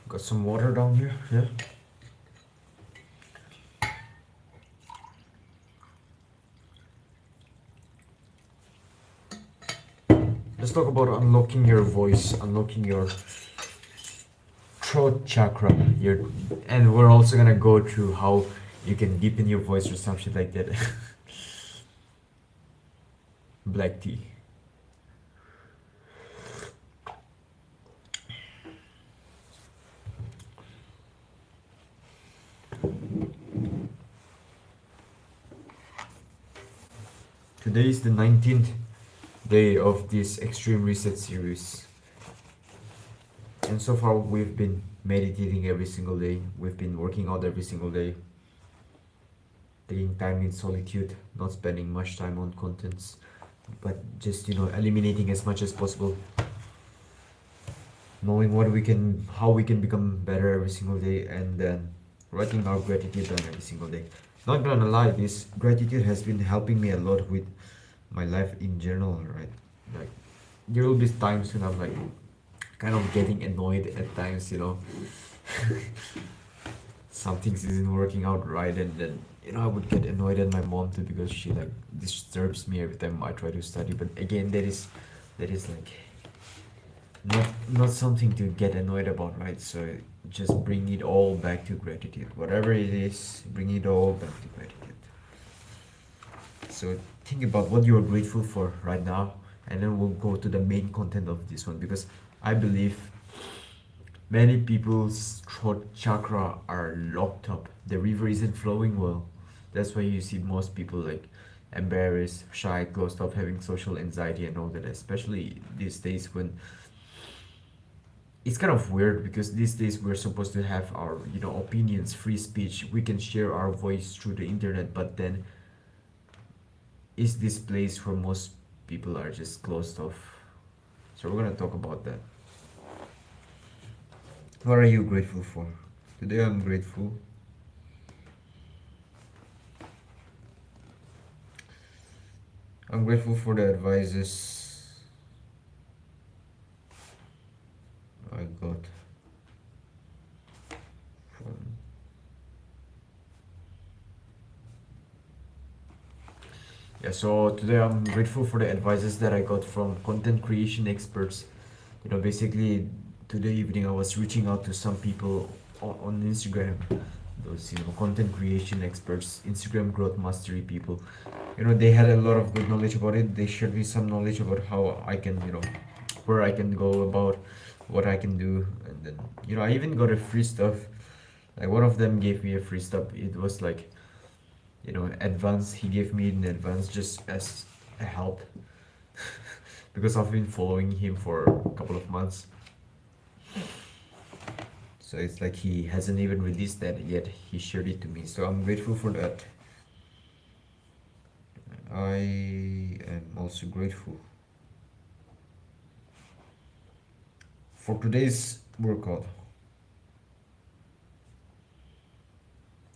Got some water down here, yeah. Let's talk about unlocking your voice, unlocking your throat chakra. And we're also gonna go through how you can deepen your voice or some shit like that. Black tea. Today is the 19th day of this extreme reset series. And so far we've been meditating every single day. We've been working out every single day. Taking time in solitude, not spending much time on contents, but just eliminating as much as possible. Knowing how we can become better every single day, and then writing our gratitude down every single day. Not gonna lie, this gratitude has been helping me a lot with my life in general, right? Like there will be times when I'm like kind of getting annoyed at times. Some things isn't working out right, and then I would get annoyed at my mom too because she like disturbs me every time I try to study. But again, that is like not something to get annoyed about, right? So just bring it all back to gratitude. Whatever it is, bring it all back to gratitude. So think about what you're grateful for right now, and then we'll go to the main content of this one, because I believe many people's throat chakra are locked up. The river isn't flowing well. That's why you see most people like embarrassed, shy, closed off, having social anxiety and all that, especially these days when it's kind of weird, because these days we're supposed to have our opinions, free speech, we can share our voice through the internet, but then is this place where most people are just closed off. So we're gonna talk about that. What are you grateful for? Today I'm grateful for the advices I got from. Yeah, so today I'm grateful for the advices that I got from content creation experts. Basically, today evening I was reaching out to some people on Instagram, those content creation experts, Instagram growth mastery people. They had a lot of good knowledge about it. They shared me some knowledge about how I can, where I can go about, what I can do, and then I even got a free stuff. Like one of them gave me a free stuff. It was like advance. He gave me in advance just as a help because I've been following him for a couple of months. So it's like he hasn't even released that yet. He shared it to me, so I'm grateful for that. I am also grateful for today's workout.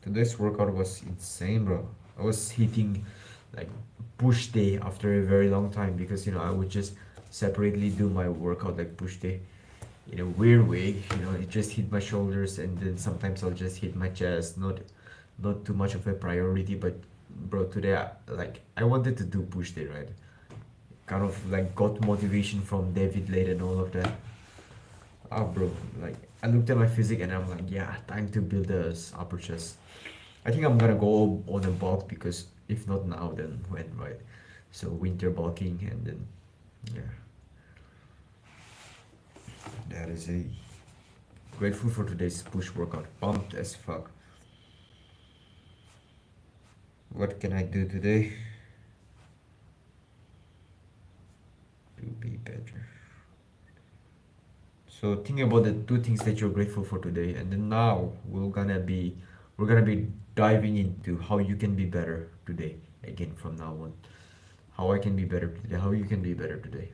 Today's workout was insane, bro. I was hitting like push day after a very long time, because I would just separately do my workout like push day in a weird way. It just hit my shoulders, and then sometimes I'll just hit my chest. Not too much of a priority, but bro, today I wanted to do push day, right? Kind of like got motivation from David Late and all of that. Ah, bro, like I looked at my physique and I'm like, yeah, time to build this upper chest. I think I'm gonna go on a bulk, because if not now, then when, right? So winter bulking, and then yeah, that is a grateful for today's push workout. Pumped as fuck. What can I do today to be better? So think about the two things that you're grateful for today, and then now we're gonna be diving into how you can be better today. Again, from now on, how I can be better today, how you can be better today.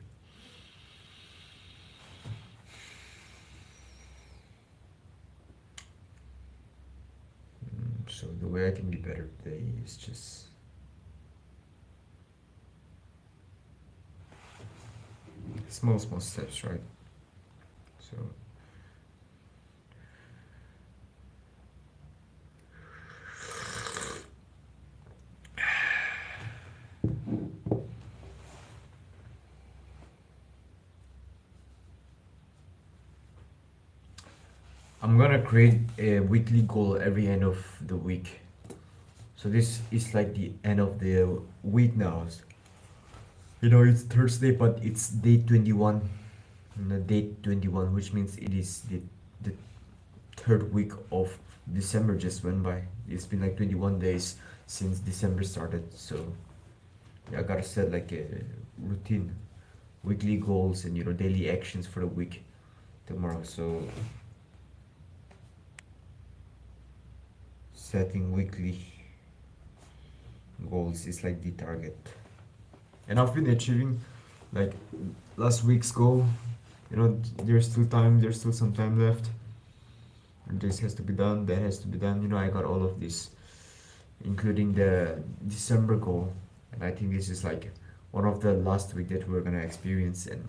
So the way I can be better today is just small steps, right? So I'm gonna create a weekly goal every end of the week. So this is like the end of the week now. You know, it's Thursday, but it's day 21. Day 21, which means it is the third week of December just went by. It's been like 21 days since December started. So yeah, I gotta set like a routine, weekly goals, and daily actions for the week tomorrow. So setting weekly goals is like the target, and I've been achieving like last week's goal. There's still time. There's still some time left. And this has to be done. That has to be done. I got all of this, including the December goal, and I think this is like one of the last week that we're gonna experience, and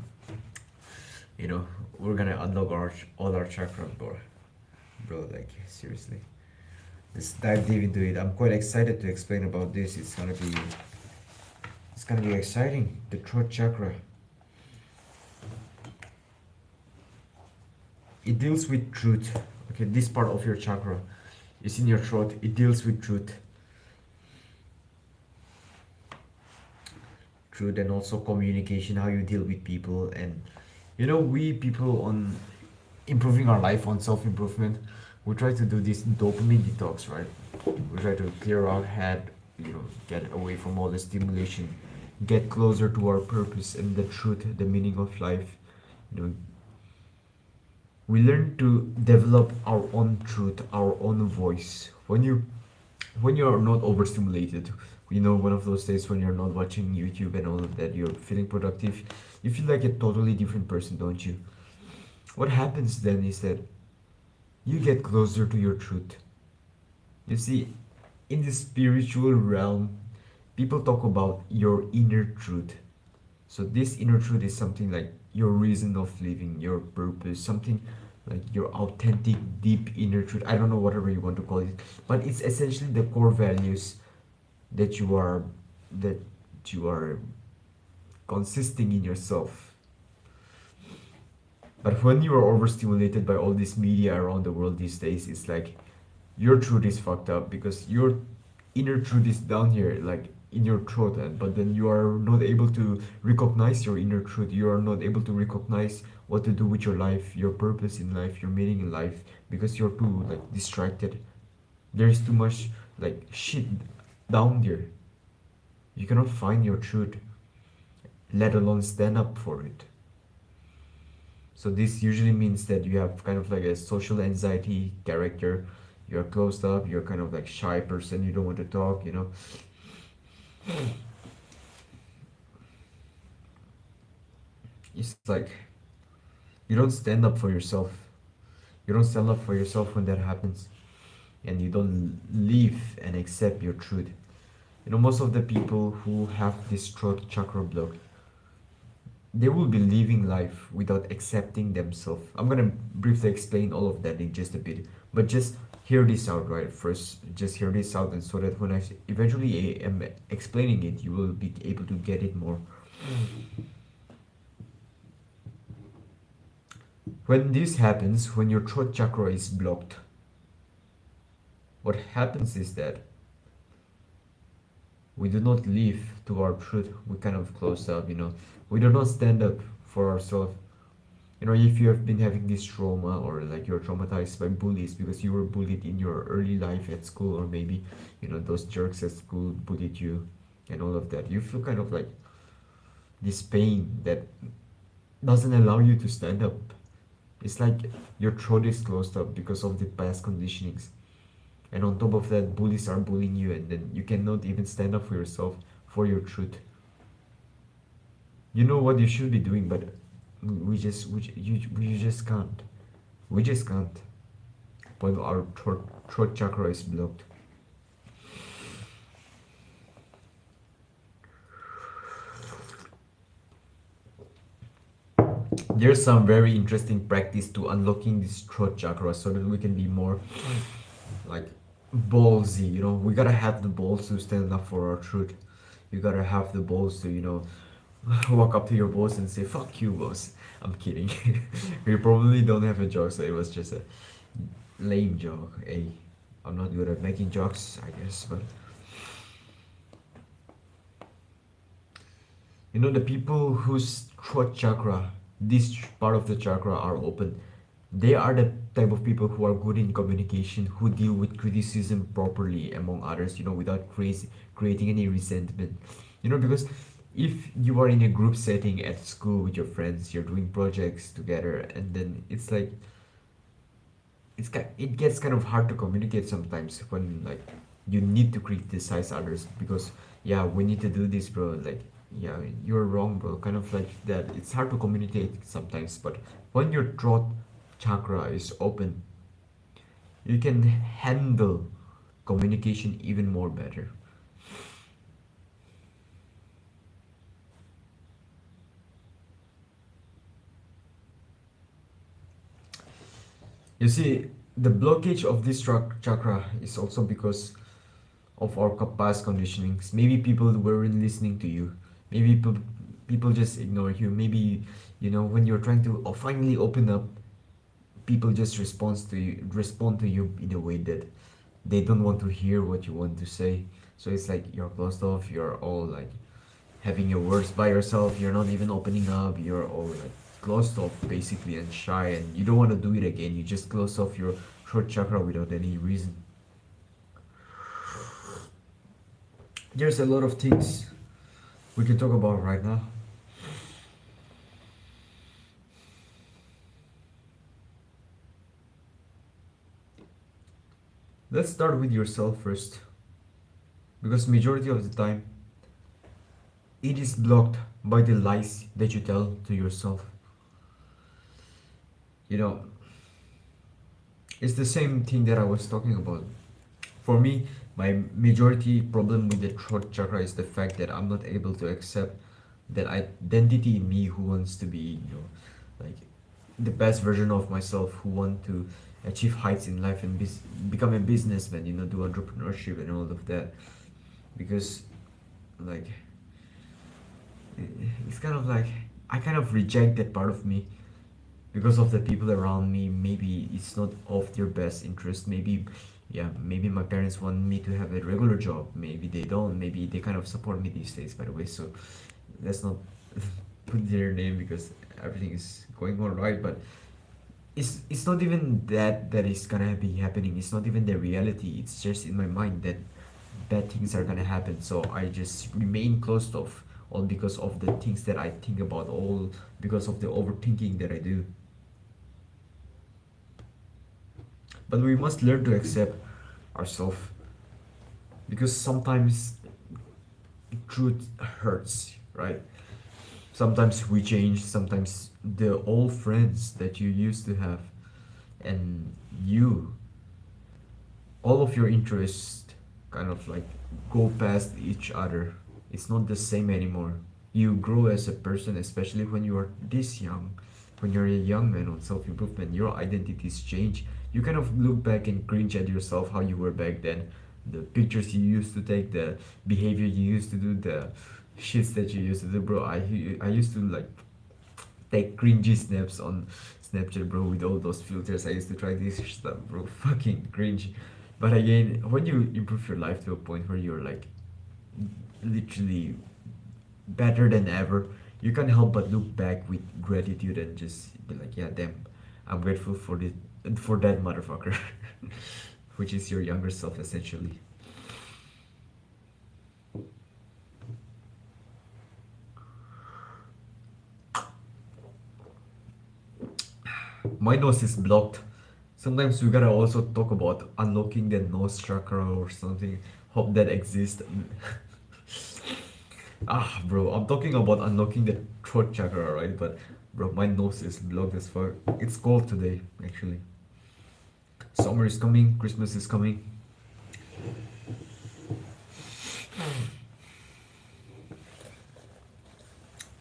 you know we're gonna unlock all our chakra, bro. Like seriously, let's dive deep into it. I'm quite excited to explain about this. It's gonna be exciting. The throat chakra. It deals with truth. Okay, this part of your chakra is in your throat. It deals with truth, and also communication, how you deal with people, and we people on improving our life, on self-improvement, we try to do this dopamine detox, right? We try to clear our head, get away from all the stimulation, get closer to our purpose and the truth, the meaning of life. you know we learn to develop our own truth, our own voice. When you are not overstimulated, one of those days when you're not watching YouTube and all of that, you're feeling productive, you feel like a totally different person, don't you? What happens then is that you get closer to your truth. You see, in the spiritual realm, people talk about your inner truth. So this inner truth is something like your reason of living, your purpose, something like your authentic, deep inner truth. I don't know, whatever you want to call it, but it's essentially the core values that you are consisting in yourself. But when you are overstimulated by all this media around the world these days, it's like your truth is fucked up because your inner truth is down here, like in your throat, but then you are not able to recognize your inner truth. You are not able to recognize what to do with your life, your purpose in life, your meaning in life, because you're too like distracted. There's too much like shit down there. You cannot find your truth, let alone stand up for it. So this usually means that you have kind of like a social anxiety character. You're closed up, you're kind of like shy person, you don't want to talk. It's like you don't stand up for yourself. You don't stand up for yourself when that happens. And you don't live and accept your truth. Most of the people who have this throat chakra block, they will be living life without accepting themselves. I'm gonna briefly explain all of that in just a bit, but just hear this out, right? First, just hear this out, and so that when I eventually am explaining it, you will be able to get it more. When this happens, when your throat chakra is blocked, what happens is that we do not live to our truth. We kind of close up. We do not stand up for ourselves. If you have been having this trauma, or like you're traumatized by bullies because you were bullied in your early life at school, or maybe those jerks at school bullied you and all of that, you feel kind of like this pain that doesn't allow you to stand up. It's like your throat is closed up because of the past conditionings, and on top of that, bullies are bullying you, and then you cannot even stand up for yourself, for your truth. You know what you should be doing, but we just can't. We just can't. When our throat chakra is blocked. There's some very interesting practice to unlocking this throat chakra so that we can be more like ballsy. We gotta have the balls to stand up for our truth. You gotta have the balls to walk up to your boss and say, fuck you, boss. I'm kidding. We probably don't have a joke, so it was just a Lame joke. Hey, I'm not good at making jokes, I guess, but the people whose throat chakra, this part of the chakra are open, they are the type of people who are good in communication, who deal with criticism properly, among others, without creating any resentment. Because if you are in a group setting at school with your friends, you're doing projects together, and then it's like it gets kind of hard to communicate sometimes when like you need to criticize others because yeah, we need to do this, bro, like yeah, you're wrong, bro, kind of like that. It's hard to communicate sometimes, but when your throat chakra is open, you can handle communication even more better. You see, the blockage of this chakra is also because of our past conditionings. Maybe people weren't listening to you. Maybe people just ignore you. Maybe when you're trying to finally open up, people just respond to you in a way that they don't want to hear what you want to say. So it's like you're closed off. You're all like having your words by yourself. You're not even opening up. You're all like closed off basically and shy, and you don't want to do it again. You just close off your throat chakra without any reason. There's a lot of things we can talk about right now. Let's start with yourself first, because majority of the time it is blocked by the lies that you tell to yourself. You know, it's the same thing that I was talking about. For me, my majority problem with the throat chakra is the fact that I'm not able to accept that identity in me who wants to be, like the best version of myself, who want to achieve heights in life and become a businessman, do entrepreneurship and all of that. Because, like, it's kind of like I kind of reject that part of me because of the people around me. Maybe it's not of their best interest. Maybe, yeah, maybe my parents want me to have a regular job. Maybe they don't. Maybe they kind of support me these days, by the way. So let's not put their name because everything is going all right. But it's not even that is gonna be happening. It's not even the reality. It's just in my mind that bad things are gonna happen. So I just remain closed off, all because of the things that I think about, all because of the overthinking that I do. But we must learn to accept ourselves, because sometimes truth hurts, right? Sometimes we change, sometimes the old friends that you used to have and you, all of your interests kind of like go past each other. It's not the same anymore. You grow as a person, especially when you are this young. When you're a young man on self improvement, your identities change. You kind of look back and cringe at yourself, how you were back then. The pictures you used to take, the behavior you used to do, the shits that you used to do, bro. I used to like take cringy snaps on Snapchat, bro, with all those filters. I used to try this stuff, bro. Fucking cringe. But again, when you improve your life to a point where you're like literally better than ever, you can't help but look back with gratitude and just be like, yeah, damn, I'm grateful for that motherfucker, which is your younger self essentially. My nose is blocked. Sometimes we gotta also talk about unlocking the nose chakra or something. Hope that exists. Ah, bro, I'm talking about unlocking the throat chakra, right? But, bro, my nose is blocked as fuck. It's cold today, actually. Summer is coming, Christmas is coming.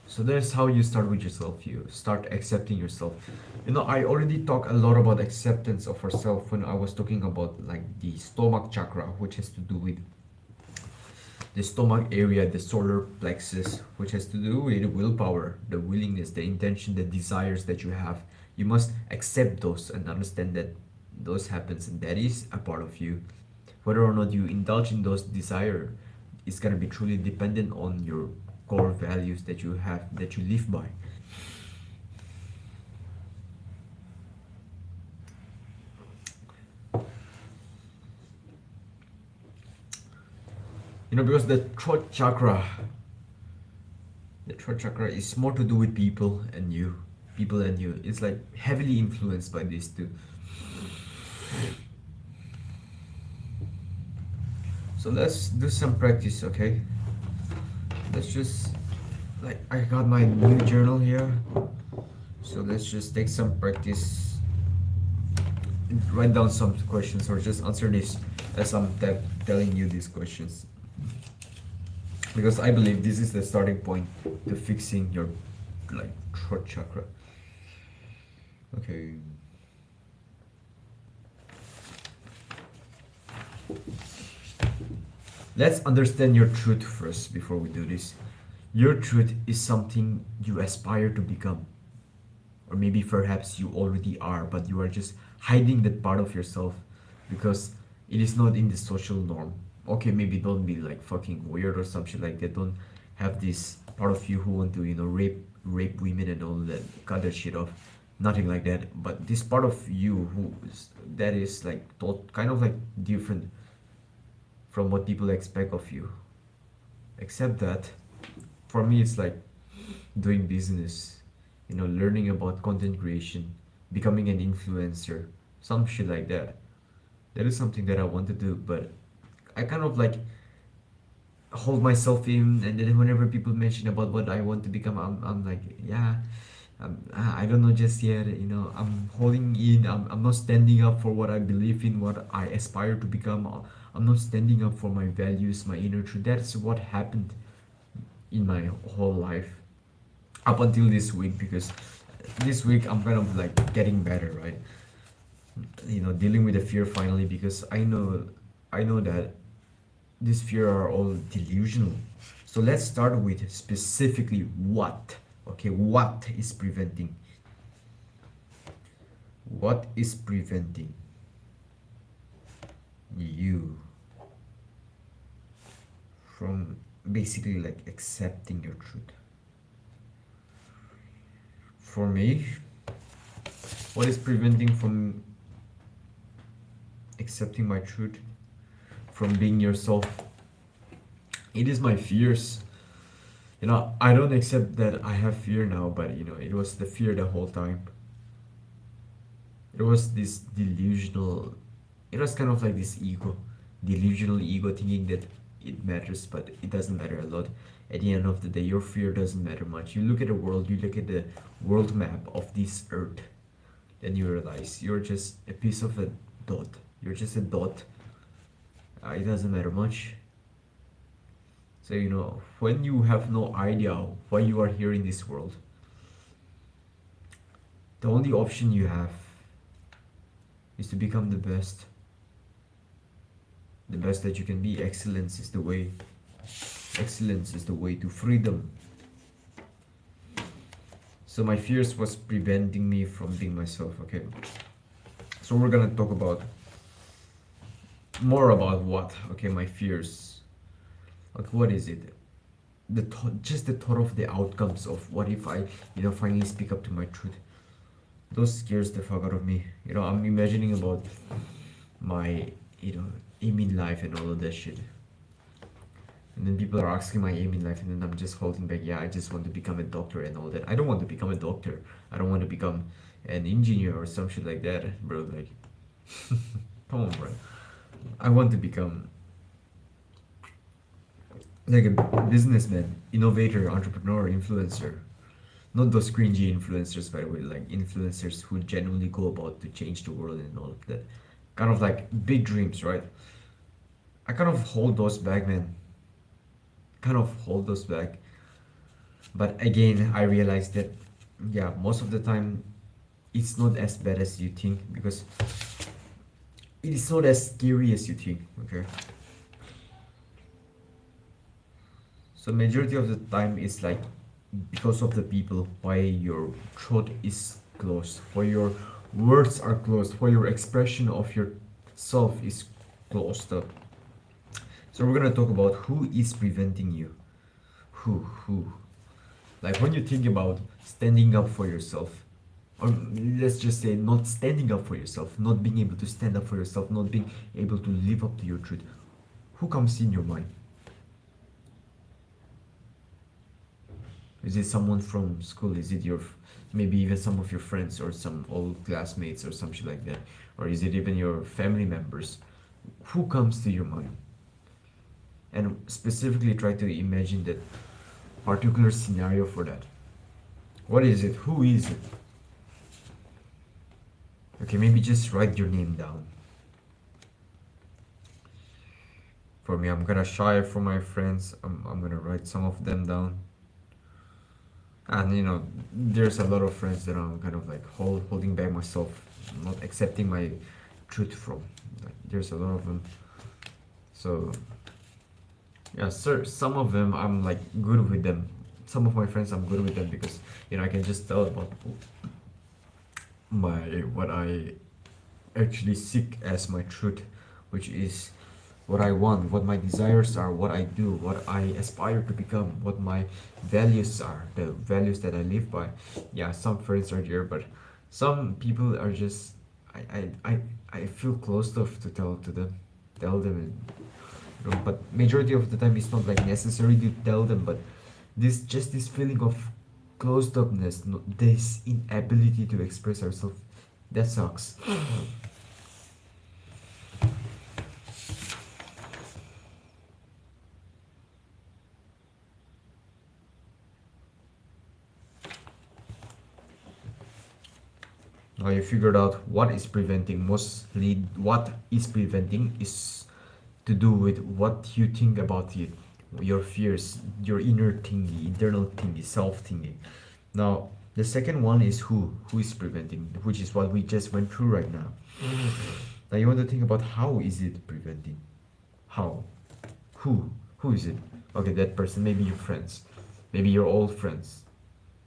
So that's how you start with yourself. You start accepting yourself. I already talked a lot about acceptance of ourselves when I was talking about like the stomach chakra, which has to do with the stomach area, the solar plexus, which has to do with willpower, the willingness, the intention, the desires that you have. You must accept those and understand that those happens, and that is a part of you. Whether or not you indulge in those desire is gonna be truly dependent on your core values that you have, that you live by. Because the throat chakra is more to do with people and you. People and you. It's like heavily influenced by these two. So let's do some practice, okay? Let's just, like, I got my new journal here. So let's just take some practice, write down some questions, or just answer this as I'm telling you these questions. Because I believe this is the starting point to fixing your, like, throat chakra. Okay. Let's understand your truth first before we do this. Your truth is something you aspire to become. Or maybe perhaps you already are, but you are just hiding that part of yourself because it is not in the social norm. Okay, maybe don't be like fucking weird or some shit like that. Don't have this part of you who want to, rape women and all that. Cut that shit off. Nothing like that. But this part of you that is like kind of like different from what people expect of you. Except that, for me, it's like doing business, learning about content creation, becoming an influencer, some shit like that. That is something that I want to do, but I kind of like hold myself in, and then whenever people mention about what I want to become, I'm like, yeah, I don't know just yet. I'm holding in. I'm not standing up for what I believe in, what I aspire to become. I'm not standing up for my values, my inner truth. That's what happened in my whole life up until this week, because this week I'm kind of like getting better, right? Dealing with the fear finally, because I know that these fear are all delusional. So let's start with specifically what. Okay, what is preventing you from basically like accepting your truth? For me, what is preventing from accepting my truth, from being yourself? It is my fears. I don't accept that I have fear now, but it was the fear the whole time. It was this delusional, it was kind of like this delusional ego, thinking that it matters, but it doesn't matter a lot. At the end of the day, your fear doesn't matter much. You look at the world, you look at the world map of this earth, then you realize you're just a piece of a dot. You're just a dot. It doesn't matter much. So, when you have no idea why you are here in this world, the only option you have is to become the best. The best that you can be. Excellence is the way. Excellence is the way to freedom. So my fears was preventing me from being myself, okay? So we're gonna talk about more about what, okay, my fears. Like, what is it? Just the thought of the outcomes of what if I, finally speak up to my truth. Those scares the fuck out of me. I'm imagining about my, aim in life and all of that shit. And then people are asking my aim in life, and then I'm just holding back. Yeah, I just want to become a doctor and all that. I don't want to become a doctor. I don't want to become an engineer or some shit like that, bro. Like, come on, bro. I want to become like a businessman, innovator, entrepreneur, influencer. Not those cringy influencers, by the way, like influencers who genuinely go about to change the world and all of that. Kind of like big dreams, right? I kind of hold those back, man. Kind of hold those back. But again, I realized that, yeah, most of the time, it's not as bad as you think, because it is not as scary as you think, okay? So majority of the time, it's like because of the people, why your throat is closed, why your words are closed, where your expression of yourself is closed up. So we're gonna talk about who is preventing you. Who? Like when you think about standing up for yourself, or let's just say not standing up for yourself, not being able to stand up for yourself, not being able to live up to your truth, who comes in your mind? Is it someone from school? Is it your maybe even some of your friends or some old classmates or something like that? Or is it even your family members? Who comes to your mind? And specifically try to imagine that particular scenario for that. What is it? Who is it? Okay, maybe just write your name down. For me, I'm gonna shy for my friends. I'm gonna write some of them down. And there's a lot of friends that I'm kind of like holding back myself, not accepting my truth from. Like, there's a lot of them. So yeah, sir. Some of them I'm like good with them. Some of my friends I'm good with them because I can just tell about my what I actually seek as my truth, which is what I want, what my desires are, what I do, what I aspire to become, what my values are, the values that I live by. Yeah, some friends are there, but some people are just I feel closed off to tell them, and, but majority of the time it's not like necessary to tell them, but this feeling of closed upness, this inability to express ourselves, that sucks. Now you figured out what is preventing. Mostly what is preventing is to do with what you think about it, your fears, your inner thingy, internal thingy, self thingy. Now the second one is who is preventing, which is what we just went through right now. Now you want to think about how is it preventing? How? Who? Who is it? Okay, that person, maybe your friends, maybe your old friends.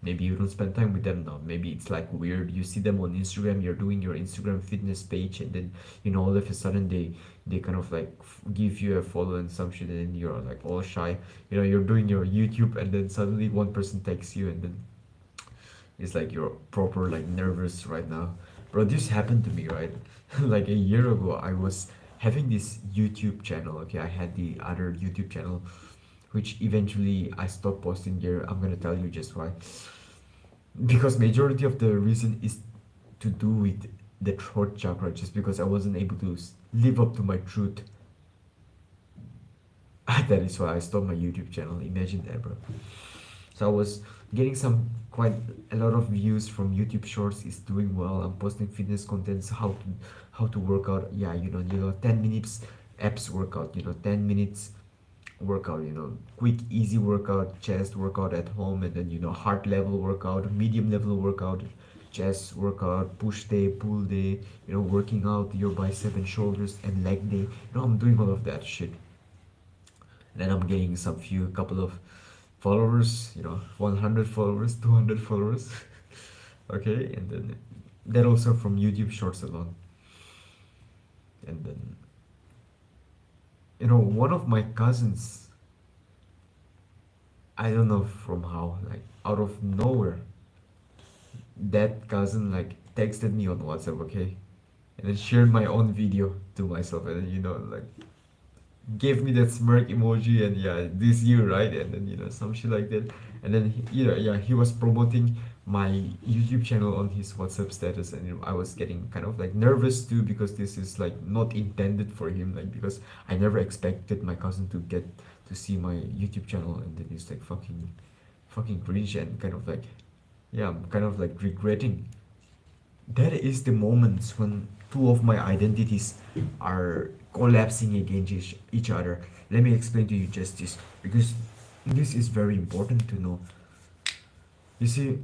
Maybe you don't spend time with them now. Maybe it's like weird. You see them on Instagram, you're doing your Instagram fitness page, and then all of a sudden they kind of like give you a follow and some shit, and then you're like all shy. You're doing your YouTube, and then suddenly one person texts you, and then it's like you're proper like nervous right now. Bro, this happened to me, right? Like a year ago, I was having this YouTube channel. Okay, I had the other YouTube channel, which eventually I stopped posting there. I'm gonna tell you just why. Because majority of the reason is to do with the throat chakra, just because I wasn't able to live up to my truth. That is why I stopped my YouTube channel. Imagine that, bro. So I was getting some quite a lot of views from YouTube Shorts. Is doing well. I'm posting fitness contents, how to work out. Yeah, 10 minutes abs workout. 10 minutes workout. Quick, easy workout, chest workout at home, and then heart level workout, medium level workout, chest workout, push day, pull day. Working out your bicep and shoulders and leg day. I'm doing all of that shit. Then I'm getting some few couple of followers, 100 followers, 200 followers. Okay, and then that also from YouTube Shorts alone. And then one of my cousins, I don't know from how, like out of nowhere, that cousin like texted me on WhatsApp, okay, and then shared my own video to myself, and then like gave me that smirk emoji, and yeah, this you, right? And then some shit like that. And then yeah, he was promoting my YouTube channel on his WhatsApp status, and I was getting kind of like nervous too, because this is like not intended for him, like because I never expected my cousin to get to see my YouTube channel, and then it's like fucking cringe, and kind of like, yeah, I'm kind of like regretting. That is the moments when two of my identities are collapsing against each other. Let me explain to you just this, because this is very important to know. You see,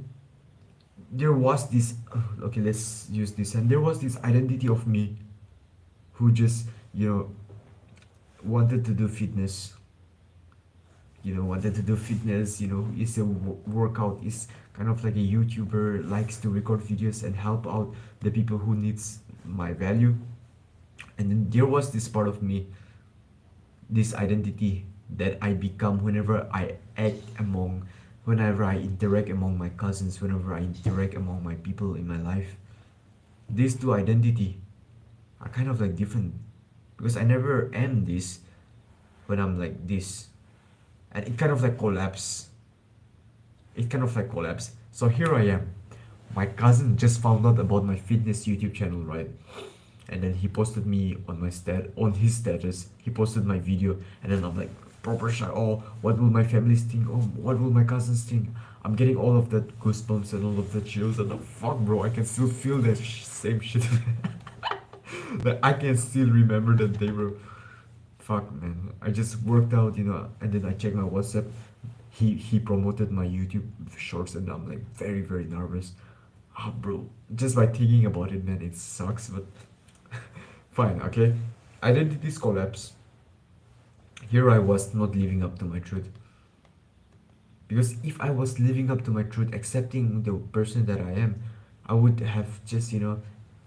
there was this, okay, let's use this, and there was this identity of me who just, wanted to do fitness, wanted to do fitness, is a workout, is kind of like a YouTuber, likes to record videos and help out the people who needs my value. And then there was this part of me, this identity that I become whenever I act among, whenever I interact among my cousins, whenever I interact among my people in my life. These two identity are kind of like different, because I never am this when I'm like this, and it kind of like collapse. It kind of like collapse. So here I am. My cousin just found out about my fitness YouTube channel, right? And then he posted me on on his status. He posted my video, and then I'm like proper shy. Oh, what will my family think? Oh, what will my cousins think? I'm getting all of that goosebumps and all of the chills, and the fuck, bro, I can still feel that same shit. Like I can still remember that day, bro. Fuck, man. I just worked out, and then I checked my WhatsApp. He promoted my YouTube shorts, and I'm like very very nervous. Ah, bro, just by thinking about it, man, it sucks, but fine, okay. Identities collapse. Here I was not living up to my truth. Because if I was living up to my truth, accepting the person that I am, I would have just,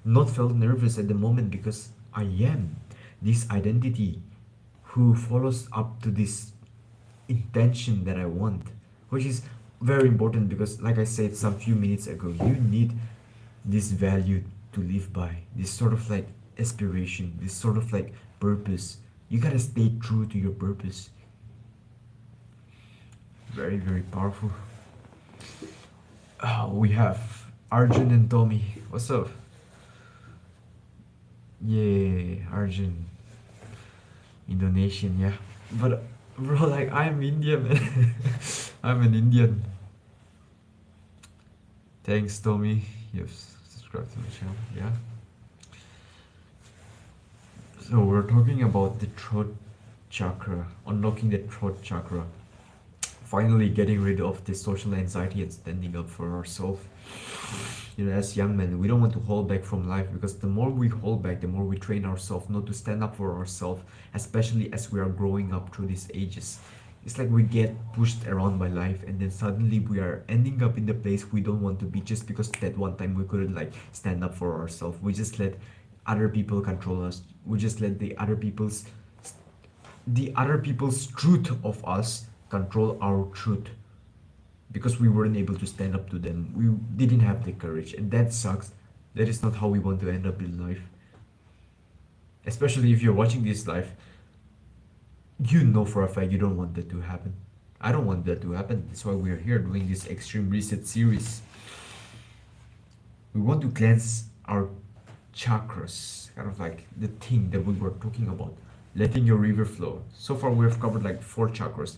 not felt nervous at the moment, because I am this identity who follows up to this intention that I want, which is very important, because, like I said some few minutes ago, you need this value to live by, this sort of like aspiration, this sort of like purpose. You gotta stay true to your purpose. Very, very powerful. We have Arjun and Tommy. What's up? Yeah, Arjun, Indonesian, yeah. But bro, like I'm Indian, man. I'm an Indian. Thanks, Tommy. You've subscribed to my channel. Yeah. So we're talking about the throat chakra, unlocking the throat chakra. Finally getting rid of the social anxiety and standing up for ourselves. As young men, we don't want to hold back from life, because the more we hold back, the more we train ourselves not to stand up for ourselves, especially as we are growing up through these ages. It's like we get pushed around by life, and then suddenly we are ending up in the place we don't want to be, just because that one time we couldn't like stand up for ourselves. We just let other people control us. We just let the other people's truth of us control our truth, because we weren't able to stand up to them. We didn't have the courage, and that sucks. That is not how we want to end up in life. Especially if you're watching this life, you know for a fact you don't want that to happen. I don't want that to happen. That's why we're here doing this extreme reset series. We want to cleanse our chakras, kind of like the thing that we were talking about, letting your river flow. So far we have covered like 4 chakras.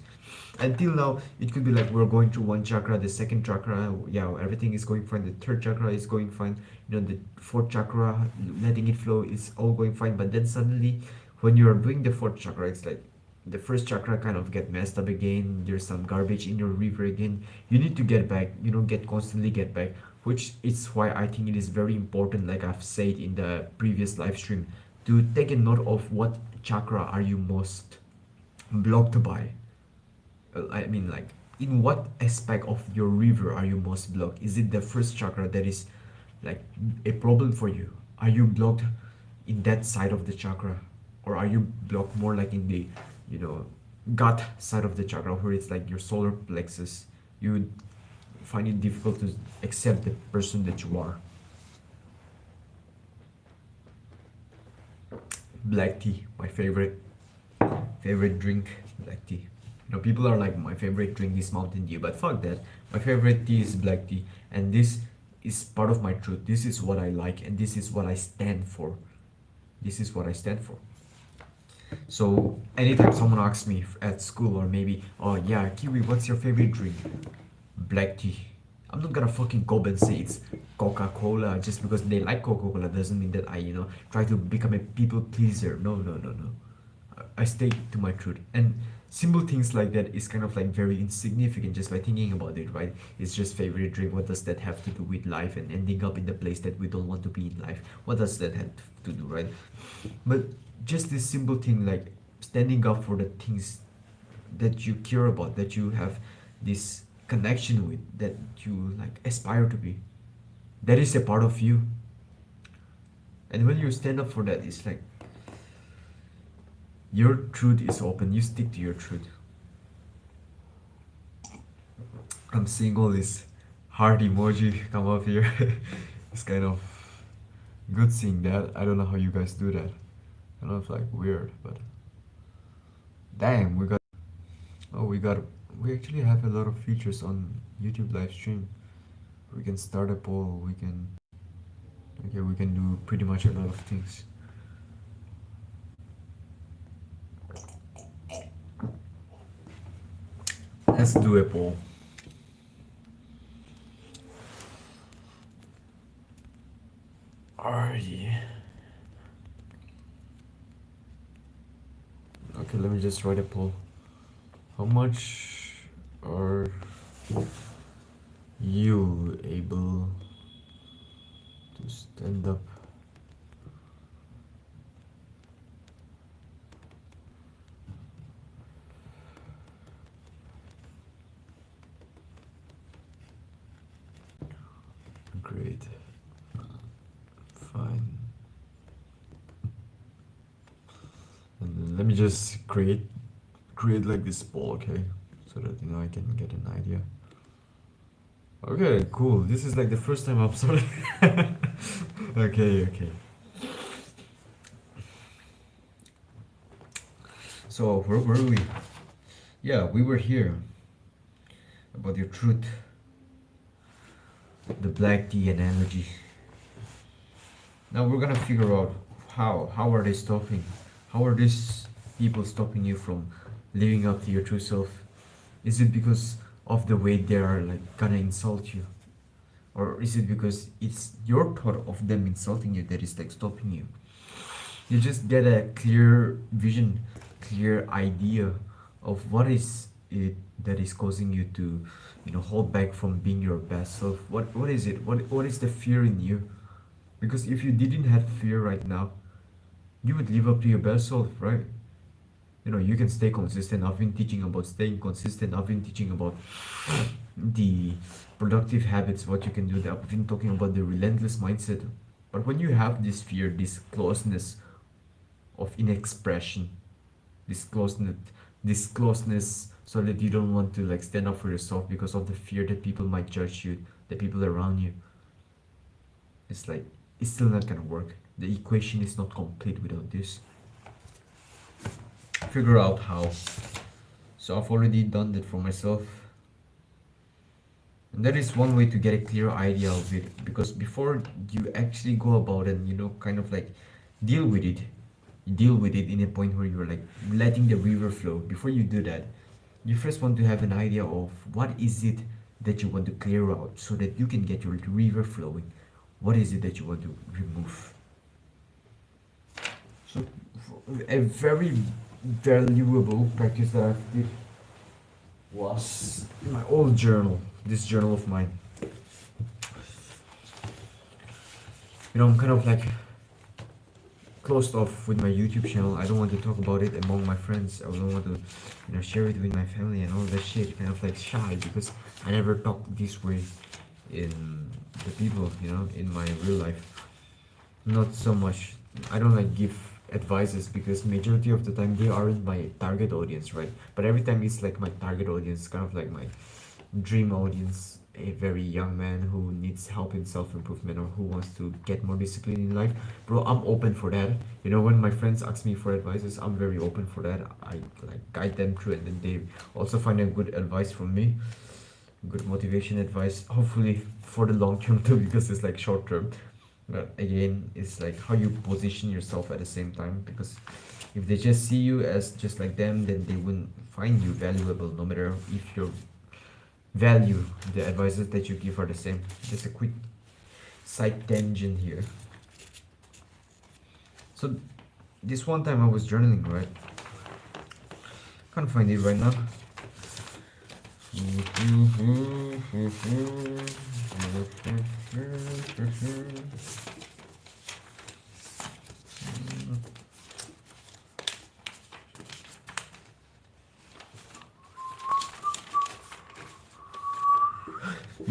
Until now it could be like we're going through one chakra, the second chakra, yeah, everything is going fine, the third chakra is going fine, the fourth chakra, letting it flow, is all going fine. But then suddenly when you're doing the fourth chakra, it's like the first chakra kind of get messed up again, there's some garbage in your river again. You need to get back, get back, which is why I think it is very important, like I've said in the previous live stream, to take a note of what chakra are you most blocked by. I mean, like, in what aspect of your river are you most blocked? Is it the first chakra that is like a problem for you? Are you blocked in that side of the chakra, or are you blocked more like in the gut side of the chakra, where it's like your solar plexus? You find it difficult to accept the person that you are. Black tea, my favorite drink. Black tea. People are like, my favorite drink is mountain dew, but fuck that. My favorite tea is black tea, and this is part of my truth. This is what I like, and this is what I stand for. This is what I stand for. So anytime someone asks me at school, or maybe, oh yeah, Kiwi, what's your favorite drink? Black tea. I'm not gonna fucking go and say it's Coca-Cola just because they like Coca-Cola. Doesn't mean that I try to become a people pleaser. No, no, no, no. I stay to my truth. And simple things like that is kind of like very insignificant just by thinking about it, right? It's just favorite drink. What does that have to do with life and ending up in the place that we don't want to be in life? What does that have to do, right? But just this simple thing, like standing up for the things that you care about, that you have this connection with, that you like aspire to be. That is a part of you. And when you stand up for that, it's like your truth is open. You stick to your truth. I'm seeing all this heart emoji come up here. It's kind of good seeing that. I don't know how you guys do that. I know it's like weird, but damn, we actually have a lot of features on YouTube live stream. We can start a poll. We can do pretty much a lot of things. Let's do a poll. Alrighty. Okay, let me just write a poll. How much are you able to stand up? Great. Fine. And let me just create like this poll, okay? So that I can get an idea. Okay, cool. This is like the first time I'm sorry. Okay. So where were we? Yeah, we were here about your truth, the black tea analogy. Now we're gonna figure out how are they stopping? How are these people stopping you from living up to your true self? Is it because of the way they are like gonna insult you? Or is it because it's your thought of them insulting you that is like stopping you? You just get a clear vision, clear idea of what is it that is causing you to, hold back from being your best self. What is it? What is the fear in you? Because if you didn't have fear right now, you would live up to your best self, right? You can stay consistent. I've been teaching about staying consistent. I've been teaching about the productive habits, what you can do. I've been talking about the relentless mindset. But when you have this fear, this closeness of inexpression, this closeness, so that you don't want to like stand up for yourself because of the fear that people might judge you, the people around you. It's like it's still not gonna work. The equation is not complete without this. Figure out how. So I've already done that for myself. And that is one way to get a clear idea of it, because before you actually go about and kind of like deal with it, you deal with it in a point where you're like letting the river flow. Before you do that, you first want to have an idea of what is it that you want to clear out so that you can get your river flowing. What is it that you want to remove? So a very valuable practice that I did was in my old journal, this journal of mine. I'm kind of like closed off with my YouTube channel. I don't want to talk about it among my friends. I don't want to, share it with my family and all that shit. Kind of like shy because I never talk this way in the people, in my real life. Not so much. I don't like give advices because majority of the time they aren't my target audience, right? But every time it's like my target audience, kind of like my dream audience, a very young man who needs help in self-improvement or who wants to get more discipline in life. Bro, I'm open for that. When my friends ask me for advices, I'm very open for that. I like guide them through, and then they also find a good advice from me, good motivation advice, hopefully for the long term too, because it's like short term. But again, it's like how you position yourself at the same time, because if they just see you as just like them, then they wouldn't find you valuable, no matter if your value, the advices that you give are the same. Just a quick side tangent here. So this one time I was journaling, right? Can't find it right now.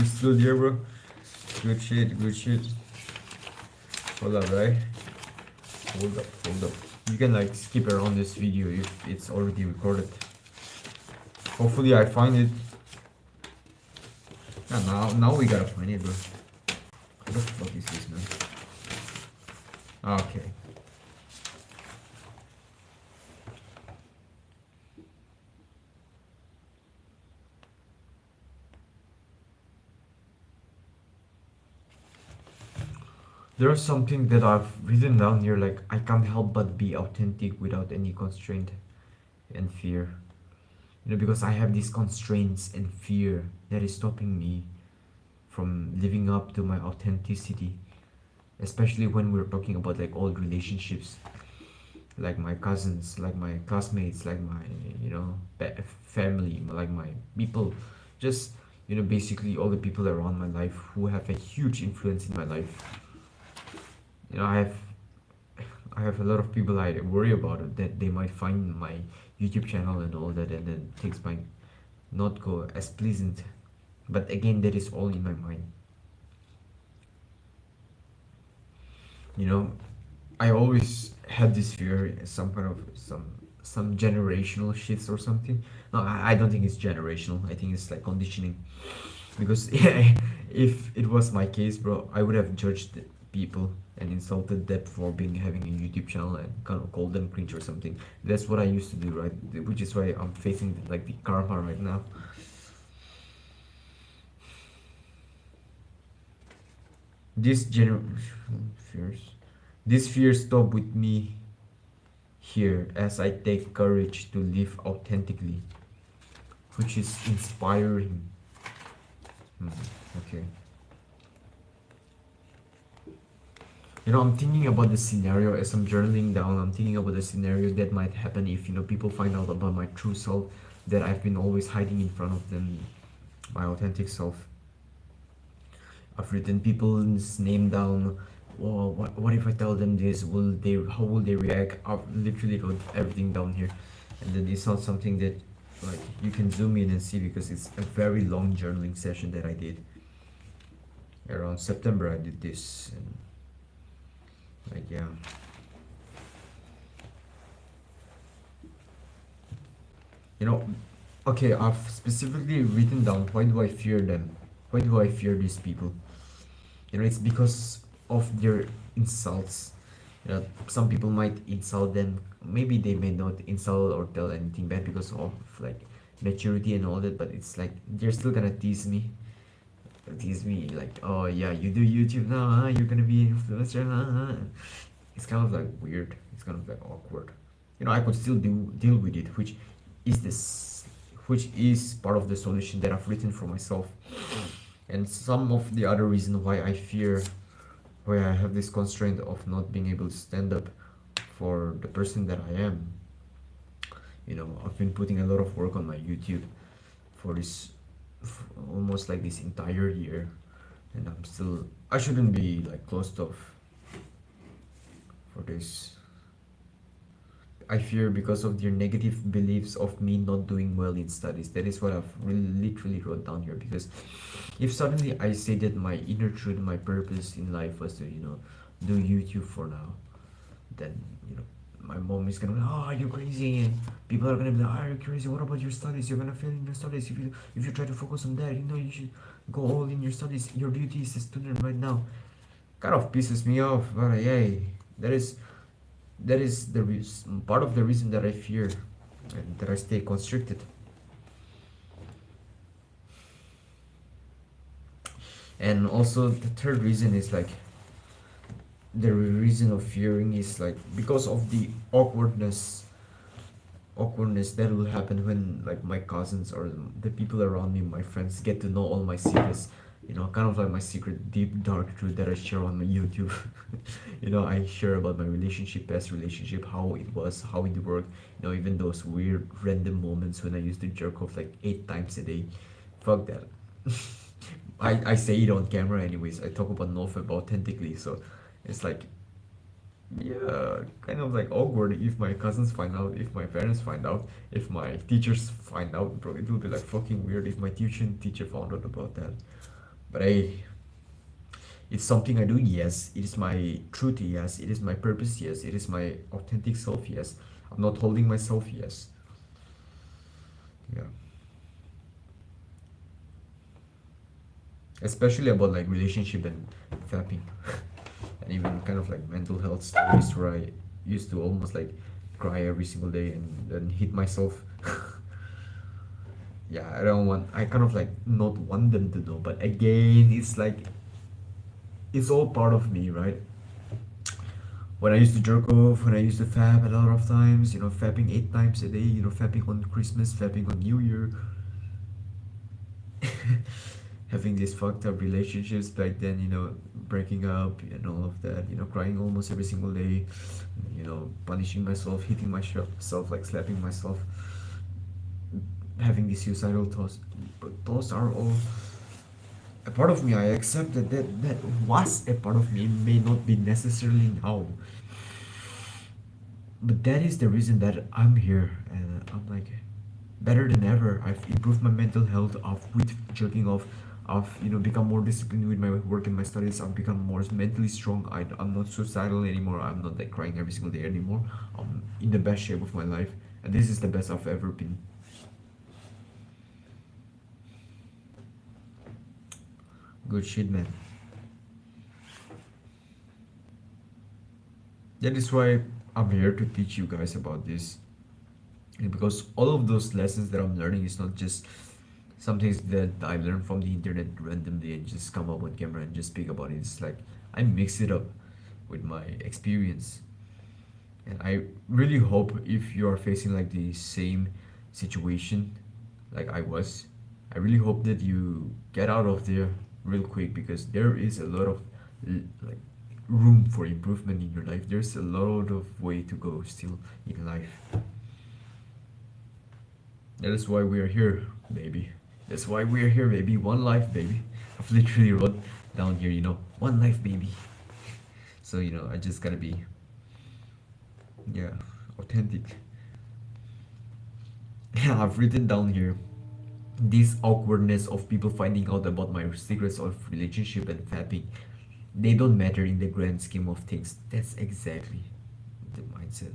You still there, bro? Good shit, good shit. Hold up, right? Hold up, hold up. You can like skip around this video if it's already recorded. Hopefully I find it. Yeah, now we gotta find it, bro. What the fuck is this, man? Okay. There's something that I've written down here, like I can't help but be authentic without any constraint and fear. Because I have these constraints and fear that is stopping me from living up to my authenticity, especially when we're talking about like old relationships, like my cousins, like my classmates, like my family, like my people, just basically all the people around my life who have a huge influence in my life. you know i have I have a lot of people I worry about it, that they might find my YouTube channel and all that, and then things might not go as pleasant. But again, that is all in my mind. you know I always had this fear, some kind of some generational shifts or something. No, I don't think it's generational. I think it's like conditioning. Because yeah, if it was my case, bro, I would have judged people and insulted them for being having a YouTube channel and kind of called them cringe or something. That's what I used to do, right? Which is why I'm facing like the karma right now. This fears, this fear stop with me here as I take courage to live authentically, which is inspiring. Okay. I'm thinking about the scenario as I'm journaling down. I'm thinking about the scenario that might happen if people find out about my true self, that I've been always hiding in front of them, my authentic self. I've written people's name down. Well, what if I tell them this? How will they react? I've literally wrote everything down here, and then it's not something that like you can zoom in and see, because it's a very long journaling session that I did. Around September I did this, and like yeah. You know, okay, I've specifically written down why do I fear them? Why do I fear these people? It's because of their insults. Some people might insult them. Maybe they may not insult or tell anything bad because of like maturity and all that, but it's like they're still gonna tease me like, oh yeah, you do YouTube now, huh? You're gonna be an influencer, huh? It's kind of like weird. It's kind of like awkward. I could still deal with it, which is part of the solution that I've written for myself. And some of the other reason why I have this constraint of not being able to stand up for the person that I am. I've been putting a lot of work on my YouTube for this almost like this entire year, and I shouldn't be like closed off for this. I fear because of their negative beliefs of me not doing well in studies. That is what I've really literally wrote down here. Because if suddenly I say that my inner truth, my purpose in life was to do YouTube for now, then my mom is gonna be, oh, you're crazy, and people are gonna be like, oh, you're crazy, what about your studies, you're gonna fail in your studies if you try to focus on that, you should go all in your studies, your duty is a student right now. Kind of pisses me off, but yeah, that is the part of the reason that I fear and that I stay constricted. And also the third reason is like, the reason of fearing is like because of the awkwardness that will happen when like my cousins or the people around me, my friends, get to know all my secrets. Kind of like my secret deep dark truth that I share on my YouTube. I share about my past relationship, how it was, how it worked. Even those weird random moments when I used to jerk off like 8 times a day. Fuck that. I say it on camera anyways. I talk about NoFap authentically, so it's like, yeah, kind of like awkward if my cousins find out, if my parents find out, if my teachers find out, bro. It will be like fucking weird if my tuition teacher found out about that. But it's something I do, yes. It is my truth, yes. It is my purpose, yes. It is my authentic self, yes. I'm not holding myself, yes. Yeah. Especially about like relationship and fapping. And even kind of like mental health stories where I used to almost like cry every single day and then hit myself. Yeah, I don't want, I kind of like not want them to know, but again, it's like, it's all part of me, right? When I used to jerk off, when I used to fab a lot of times, fapping 8 times a day, fapping on Christmas, fapping on New Year, having these fucked up relationships back then, breaking up and all of that, crying almost every single day, punishing myself, hitting myself, like slapping myself, having these suicidal thoughts. But those are all a part of me. I accept that was a part of me. It may not be necessarily now, but that is the reason that I'm here, and I'm like better than ever. I've improved my mental health. I've quit jerking off. I've become more disciplined with my work and my studies. I've become more mentally strong. I'm not suicidal anymore. I'm not like crying every single day anymore. I'm in the best shape of my life, and this is the best I've ever been. Good shit, man. That is why I'm here to teach you guys about this. And because all of those lessons that I'm learning is not just some things that I learned from the internet randomly and just come up on camera and just speak about it. It's like I mix it up with my experience. And I really hope if you are facing like the same situation like I was, I really hope that you get out of there real quick because there is a lot of like room for improvement in your life. There's a lot of way to go still in life. That is why we are here, baby. That's why we are here, baby. One life, baby. I've literally wrote down here, one life, baby. So, I just gotta be, yeah, authentic. Yeah, I've written down here this awkwardness of people finding out about my secrets of relationship and fapping. They don't matter in the grand scheme of things. That's exactly the mindset.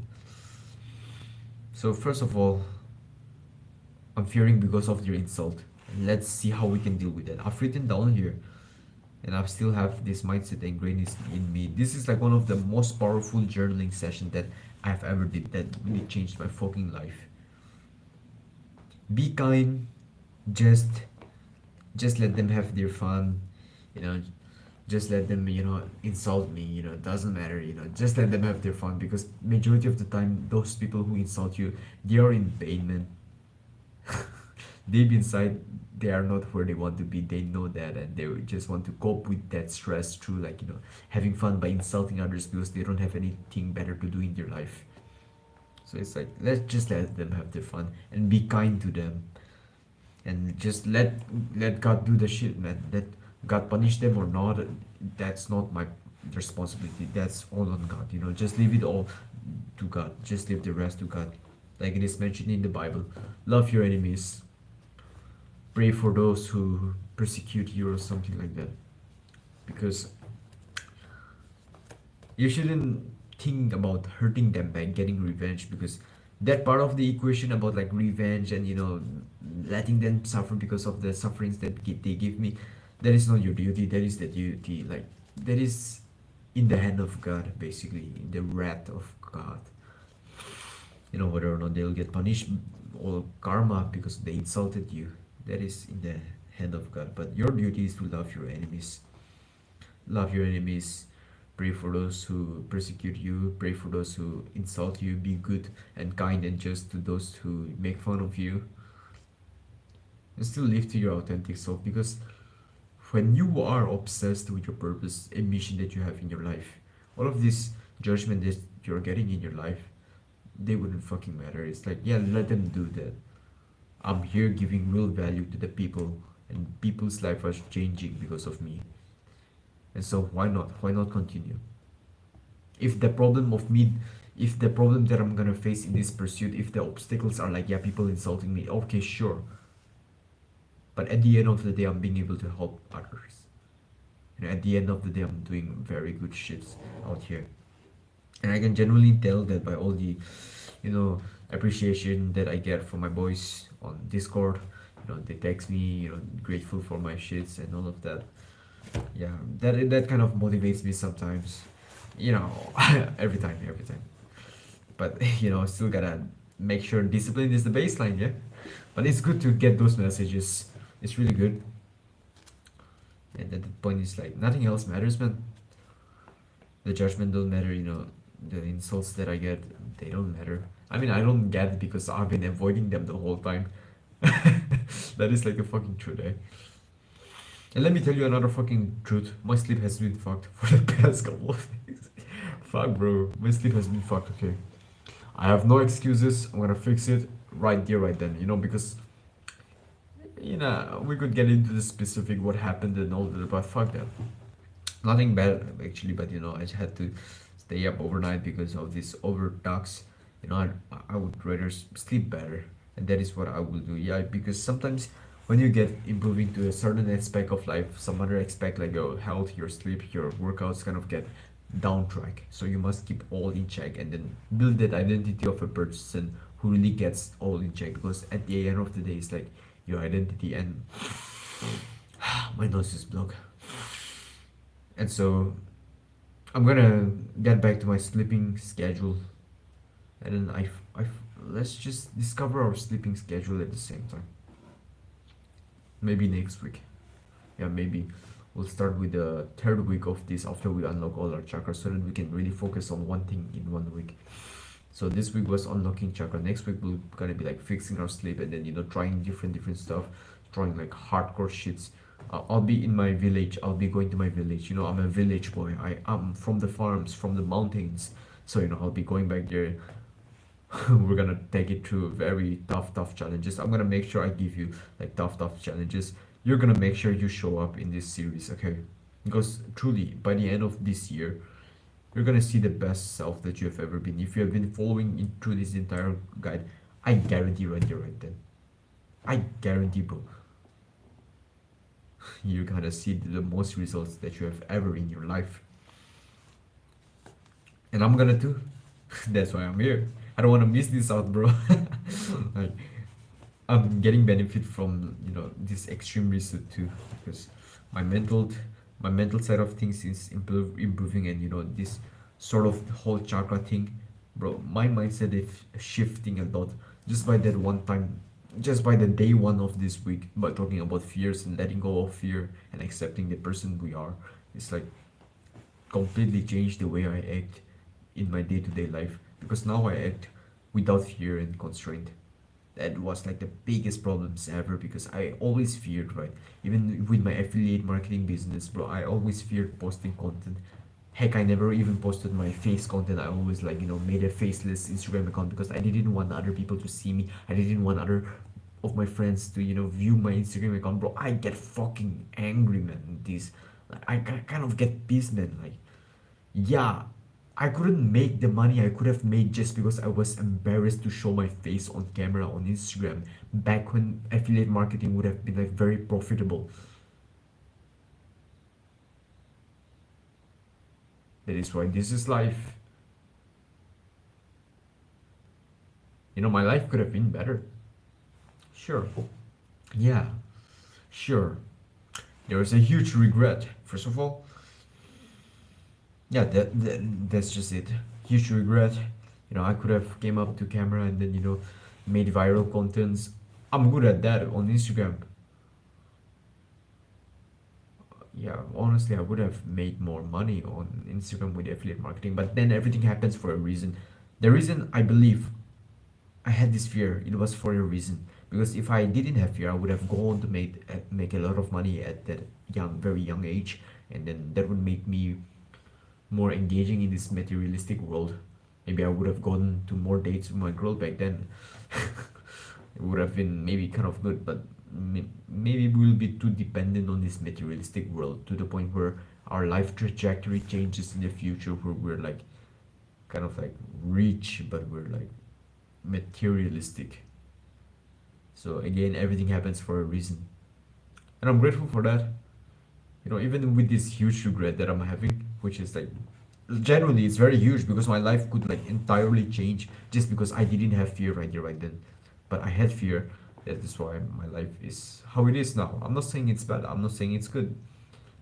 So, first of all, I'm fearing because of your insult. Let's see how we can deal with that. I've written down here, and I still have this mindset ingrained in me. This is like one of the most powerful journaling sessions that I've ever did that really changed my fucking life. Be kind, just just let them have their fun, you know, just let them, insult me, it doesn't matter, just let them have their fun because majority of the time those people who insult you, they are in pain, man. Deep inside they are not where they want to be. They know that, and they just want to cope with that stress through like having fun by insulting others because they don't have anything better to do in their life. So it's like let's just let them have their fun and be kind to them, and just let God do the shit, man. Let God punish them or not, that's not my responsibility. That's all on God. Just leave it all to God. Just leave the rest to God. Like it is mentioned in the Bible, love your enemies, pray for those who persecute you, or something like that. Because you shouldn't think about hurting them by getting revenge, because that part of the equation about like revenge and letting them suffer because of the sufferings that they give me, that is not your duty. That is the duty, like that is in the hand of God, basically in the wrath of God. Whether or not they'll get punished or karma because they insulted you, that is in the hand of God. But your duty is to love your enemies. Love your enemies. Pray for those who persecute you. Pray for those who insult you. Be good and kind and just to those who make fun of you. And still live to your authentic self, because when you are obsessed with your purpose, a mission that you have in your life, all of this judgment that you're getting in your life, they wouldn't fucking matter. It's like, yeah, let them do that. I'm here giving real value to the people, and people's life are changing because of me. And so why not? Why not continue? If the problem of me, if the problem that I'm gonna face in this pursuit, if the obstacles are like, yeah, people insulting me, okay, sure. But at the end of the day, I'm being able to help others. At the end of the day, I'm doing very good shits out here, and I can genuinely tell that by all the, you know, appreciation that I get from my boys on Discord. They text me, grateful for my shits and all of that. Yeah, that kind of motivates me sometimes. You know, every time. But still gotta make sure discipline is the baseline. Yeah, but it's good to get those messages. It's really good. And at the point is like nothing else matters, man. The judgment don't matter. The insults that I get, they don't matter. I mean, I don't get it because I've been avoiding them the whole time. That is like a fucking truth, eh? And let me tell you another fucking truth. My sleep has been fucked for the past couple of days. Fuck, bro. My sleep has been fucked, okay? I have no excuses. I'm gonna fix it right there, right then. Because, we could get into the specific what happened and all that, but fuck that. Nothing bad, actually, but, I just had to stay up overnight because of this overtax. I would rather sleep better, and that is what I will do. Yeah, because sometimes when you get improving to a certain aspect of life, some other aspect like your health, your sleep, your workouts kind of get down track. So you must keep all in check and then build that identity of a person who really gets all in check. Because at the end of the day, it's like your identity and my nose is blocked. And so I'm gonna get back to my sleeping schedule, and then let's just discover our sleeping schedule at the same time. Maybe next week. Yeah, maybe we'll start with the third week of this after we unlock all our chakras, so that we can really focus on one thing in one week. So this week was unlocking chakra. Next week we're gonna be like fixing our sleep, and then trying different stuff, trying like hardcore shits. I'll be in my village. I'll be going to my village. I'm a village boy. I am from the farms, from the mountains. So I'll be going back there. We're gonna take it through very tough challenges. I'm gonna make sure I give you like tough challenges. You're gonna make sure you show up in this series, okay? Because truly, by the end of this year, you're gonna see the best self that you have ever been. If you have been following through this entire guide, I guarantee right there, right then. I guarantee, bro. You're gonna see the most results that you have ever in your life. And I'm gonna too. That's why I'm here. I don't wanna miss this out, bro. Like, I'm getting benefit from this extreme research too, because my mental my mental side of things is improving, and this sort of whole chakra thing, bro. My mindset is shifting a lot just by that one time, just by the day one of this week. By talking about fears and letting go of fear and accepting the person we are, it's like completely changed the way I act in my day-to-day life, because now I act without fear and constraint. That was like the biggest problems ever, because I always feared, right? Even with my affiliate marketing business, bro, I always feared posting content. Heck, I never even posted my face content. I always like made a faceless Instagram account because I didn't want other people to see me. I didn't want other of my friends to view my Instagram account, bro. I get fucking angry, man. This, like, I kind of get pissed, man. Like, yeah, I couldn't make the money I could have made just because I was embarrassed to show my face on camera on Instagram back when affiliate marketing would have been like very profitable. That is why this is life. My life could have been better. Sure. Yeah, sure. There was a huge regret. First of all, yeah, that's just it. Huge regret. I could have came up to camera and then made viral contents. I'm good at that on Instagram. Yeah, honestly, I would have made more money on Instagram with affiliate marketing, but then everything happens for a reason. The reason I believe I had this fear, it was for a reason. Because if I didn't have fear, I would have gone to make a lot of money at that very young age, and then that would make me more engaging in this materialistic world. Maybe I would have gone to more dates with my girl back then. It would have been maybe kind of good, but maybe we'll be too dependent on this materialistic world to the point where our life trajectory changes in the future, where we're like kind of like rich, but we're like materialistic. So again, everything happens for a reason, and I'm grateful for that. Even with this huge regret that I'm having, which is like generally it's very huge because my life could like entirely change just because I didn't have fear right there right then. But I had fear. That is why my life is how it is now. I'm not saying it's bad, I'm not saying it's good.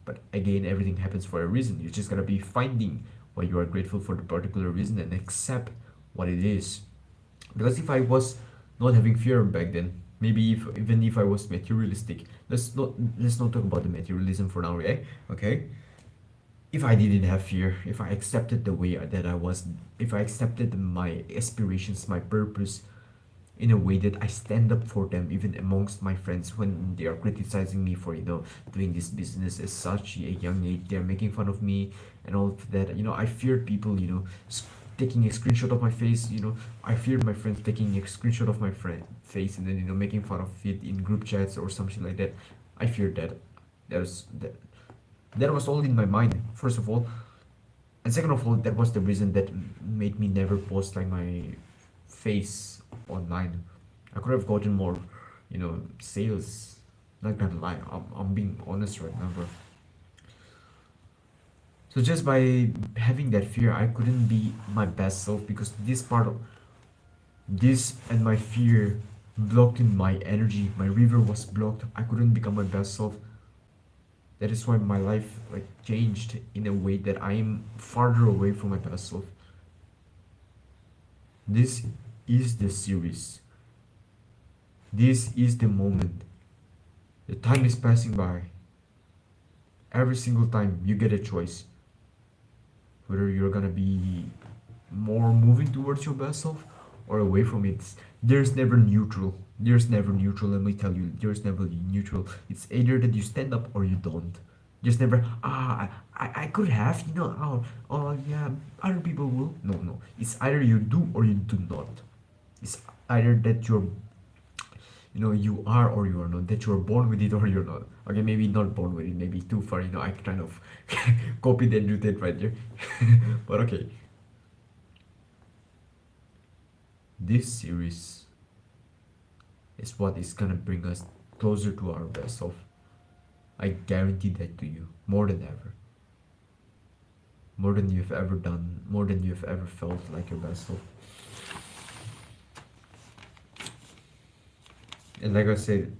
But again, everything happens for a reason. You just gotta be finding why you are grateful for the particular reason and accept what it is. Because if I was not having fear back then, maybe if even if I was materialistic, let's not talk about the materialism for now, right? Okay. If I didn't have fear, if I accepted the way that I was, if I accepted my aspirations, my purpose, in a way that I stand up for them even amongst my friends when they are criticizing me for doing this business at such a young age, they're making fun of me and all of that. I feared people taking a screenshot of my face. I feared my friends taking a screenshot of my friend face and then making fun of it in group chats or something like that. I feared that. That was all in my mind, first of all. And second of all, that was the reason that made me never post like my face online. I could have gotten more, sales. Not gonna lie, I'm being honest right now, bro. So just by having that fear, I couldn't be my best self because this and my fear blocked in my energy. My river was blocked. I couldn't become my best self. That is why my life like changed in a way that I am farther away from my past self. This is the series. This is the moment. The time is passing by. Every single time you get a choice whether you're gonna be more moving towards your best self or away from it. There's never neutral. There's never neutral. Let me tell you, there's never neutral. It's either that you stand up or you don't. There's never I could have oh yeah, other people will. No. It's either you do or you do not. It's either that you are or you are not, that you're born with it or you're not. Okay, maybe not born with it, maybe too far, I kind of copied and do that right there. But okay, this series is what is gonna bring us closer to our best self. I guarantee that to you, more than ever. More than you've ever done, more than you've ever felt like your best self. And like I said,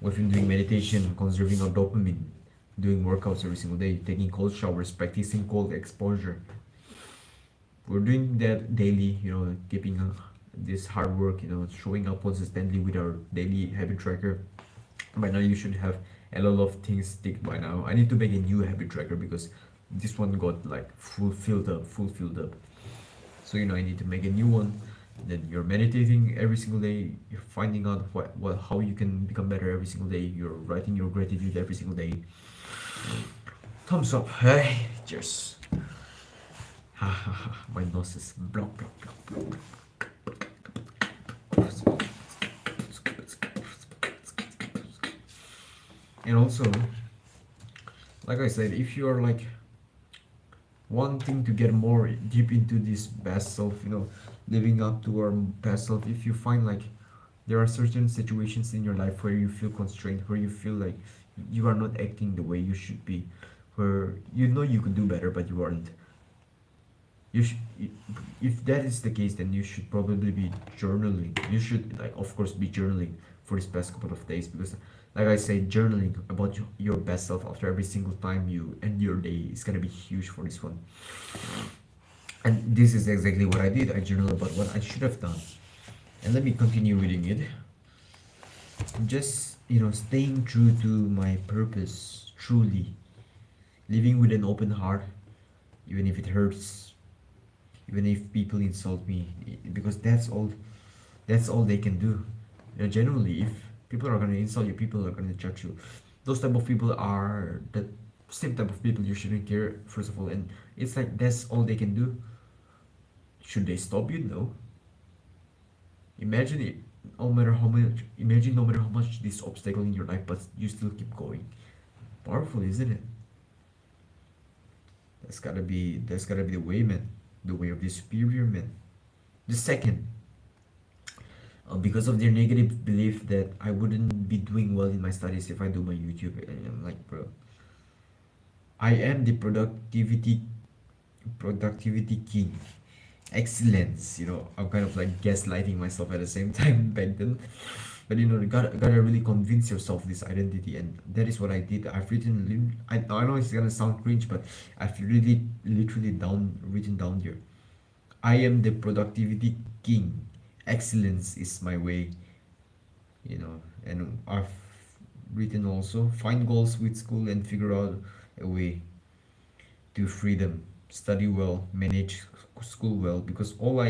we've been doing meditation, conserving our dopamine, doing workouts every single day, taking cold showers, practicing cold exposure. We're doing that daily, keeping this hard work, showing up consistently with our daily habit tracker. By now, you should have a lot of things ticked by now. I need to make a new habit tracker because this one got like full filled up. So I need to make a new one. Then you're meditating every single day. You're finding out how you can become better every single day. You're writing your gratitude every single day. Thumbs up. Hey, cheers. My nose is block. And also, like I said, if you're like wanting to get more deep into this best self, living up to our best self, if you find like there are certain situations in your life where you feel constrained, where you feel like you are not acting the way you should be, where you could do better but you aren't. You sh- if that is the case, then you should probably be journaling. You should like of course be journaling for this past couple of days because like I say, journaling about your best self after every single time you end your day is gonna be huge for this one. And this is exactly what I did. I journal about what I should have done. And let me continue reading it. Just, staying true to my purpose, truly. Living with an open heart, even if it hurts, even if people insult me, because that's all they can do. Genuinely, if people are gonna insult you, people are gonna judge you. Those type of people are the same type of people you shouldn't care, first of all. And it's like that's all they can do. Should they stop you? No. Imagine it. No matter how much this obstacle in your life, but you still keep going. Powerful, isn't it? That's gotta be the way, man. The way of the superior man. The second, because of their negative belief that I wouldn't be doing well in my studies if I do my YouTube. And I'm like, bro, I am the productivity king. Excellence, I'm kind of like gaslighting myself at the same time back then. But you gotta really convince yourself this identity, and that is what I did. I've I know it's gonna sound cringe, but I've really literally written down here. I am the productivity king. Excellence is my way, and I've written also find goals with school and figure out a way to freedom, study well, manage school well, because all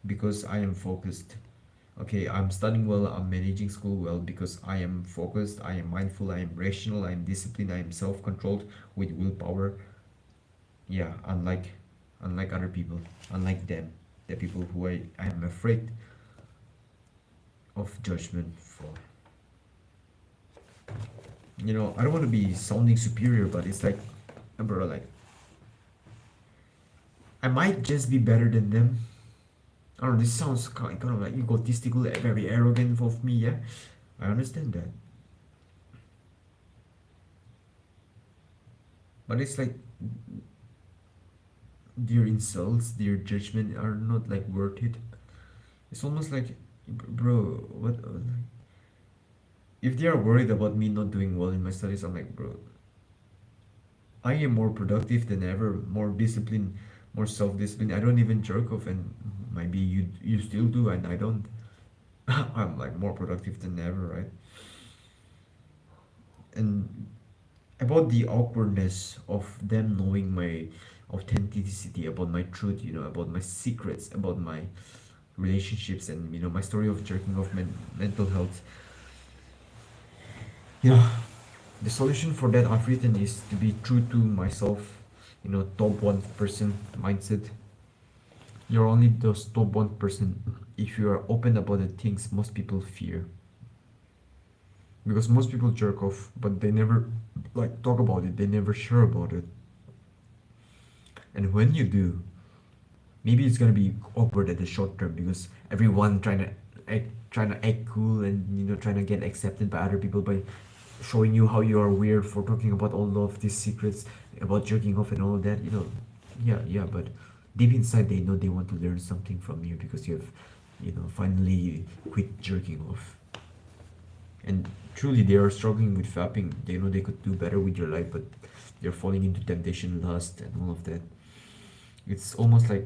because I am focused. Okay, I'm studying well, I'm managing school well because I am focused, I am mindful, I am rational, I am disciplined, I am self-controlled with willpower. Yeah, unlike other people, unlike them, the people who I am afraid of judgment for. I don't want to be sounding superior, but it's like, bro, like I might just be better than them. I don't know, this sounds kind of like egotistical, very arrogant of me, yeah? I understand that. But it's like their insults, their judgment are not like worth it. It's almost like, bro, what? If they are worried about me not doing well in my studies, I'm like, bro, I am more productive than ever, more disciplined, more self-disciplined. I don't even jerk off, and maybe you still do, and I don't. I'm like more productive than ever, right? And about the awkwardness of them knowing my authenticity, about my truth, about my secrets, about my relationships, and my story of jerking off mental health. Yeah, the solution for that I've written is to be true to myself. Top 1% mindset. You're only those top 1% if you are open about the things most people fear. Because most people jerk off, but they never like talk about it. They never share about it. And when you do, maybe it's gonna be awkward at the short term because everyone trying to act cool, and trying to get accepted by other people by showing you how you are weird for talking about all of these secrets about jerking off and all that. Yeah, but deep inside they know they want to learn something from you because you have finally quit jerking off. And truly they are struggling with fapping. They know they could do better with your life, but they're falling into temptation, lust, and all of that. It's almost like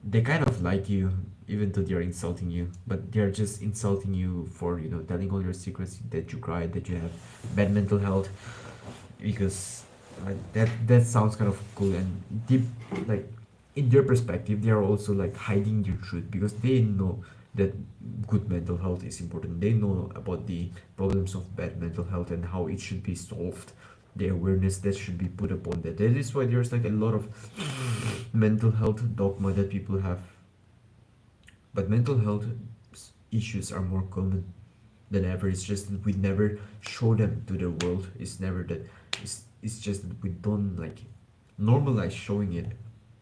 they kind of like you even though they're insulting you, but they're just insulting you for telling all your secrets, that you cry, that you have bad mental health, because that sounds kind of cool and deep. Like in their perspective they are also like hiding their truth because they know that good mental health is important. They know about the problems of bad mental health and how it should be solved, the awareness that should be put upon that. That is why there's like a lot of mental health dogma that people have. But mental health issues are more common than ever. It's just that we never show them to the world. It's never that. It's just that we don't like normalize showing it.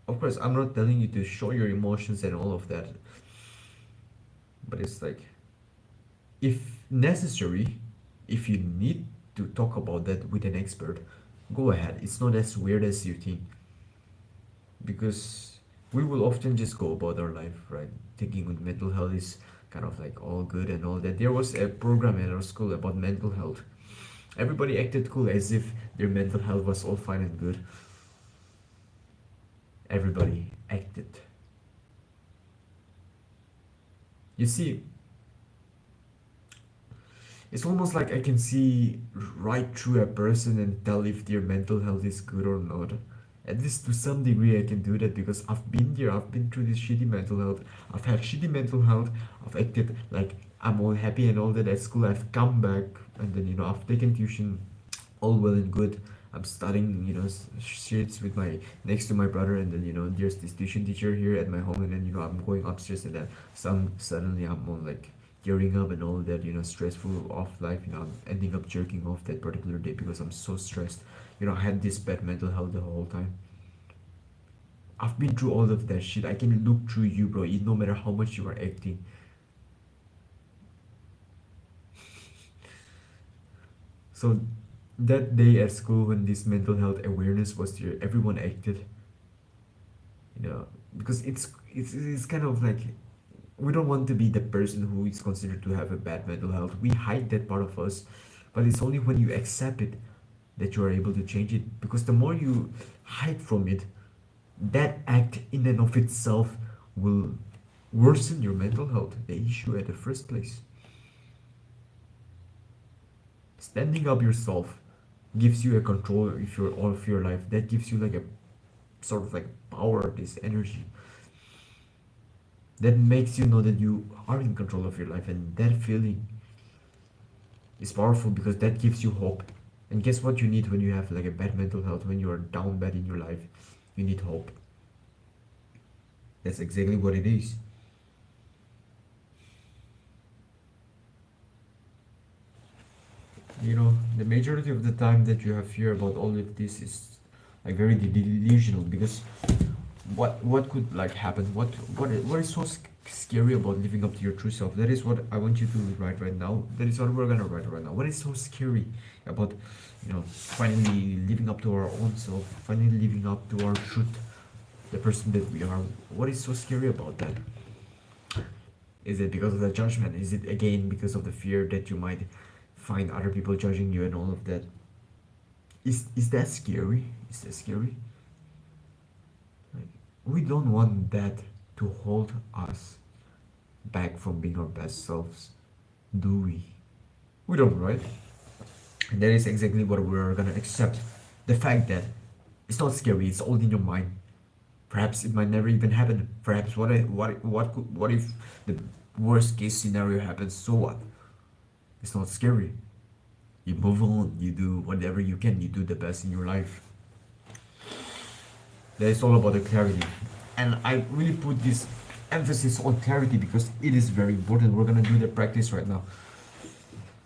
Of course, I'm not telling you to show your emotions and all of that, but it's like if necessary, if you need to talk about that with an expert, go ahead. It's not as weird as you think, because we will often just go about our life, right? Thinking with mental health is kind of like all good and all that. There was a program at our school about mental health. Everybody acted cool as if their mental health was all fine and good. Everybody acted. You see, it's almost like I can see right through a person and tell if their mental health is good or not. At least to some degree, I can do that because I've been there. I've been through this shitty mental health. I've had shitty mental health. I've acted like I'm all happy and all that at school. I've come back and then I've taken tuition, all well and good. I'm studying shits with my next to my brother, and then there's this tuition teacher here at my home, and then I'm going upstairs, and then suddenly I'm all like gearing up and all that, stressful off life. I'm ending up jerking off that particular day because I'm so stressed. I had this bad mental health the whole time. I've been through all of that shit. I can look through you, bro. No matter how much you are acting. So that day at school when this mental health awareness was here, everyone acted, you know, because it's kind of like we don't want to be the person who is considered to have a bad mental health. We hide that part of us, but it's only when you accept it that you are able to change it. Because the more you hide from it, that act in and of itself will worsen your mental health, the issue at the first place. Standing up yourself gives you a control of your life. That gives you like a sort of like power, this energy that makes you know that you are in control of your life, and that feeling is powerful because that gives you hope. And guess what you need when you have like a bad mental health, when you are down bad in your life? You need hope. That's exactly what it is. You know, the majority of the time that you have fear about all of this is like very delusional, because what could like happen? What is so scary about living up to your true self? That is what I want you to write right now. That is what we're gonna write right now. What is so scary about, you know, finally living up to our own self, finally living up to our truth, the person that we are? What is so scary about that? Is it because of the judgment? Is it again because of the fear that you might find other people judging you and all of that? Is that scary? Is that scary? Like, we don't want that to hold us back from being our best selves, do we? We don't, right? And that is exactly what we're gonna accept. The fact that it's not scary, it's all in your mind. Perhaps it might never even happen. Perhaps what if the worst case scenario happens? So what? It's not scary. You move on, you do whatever you can, you do the best in your life. That is all about the clarity. And I really put this emphasis on clarity because it is very important. We're gonna do the practice right now.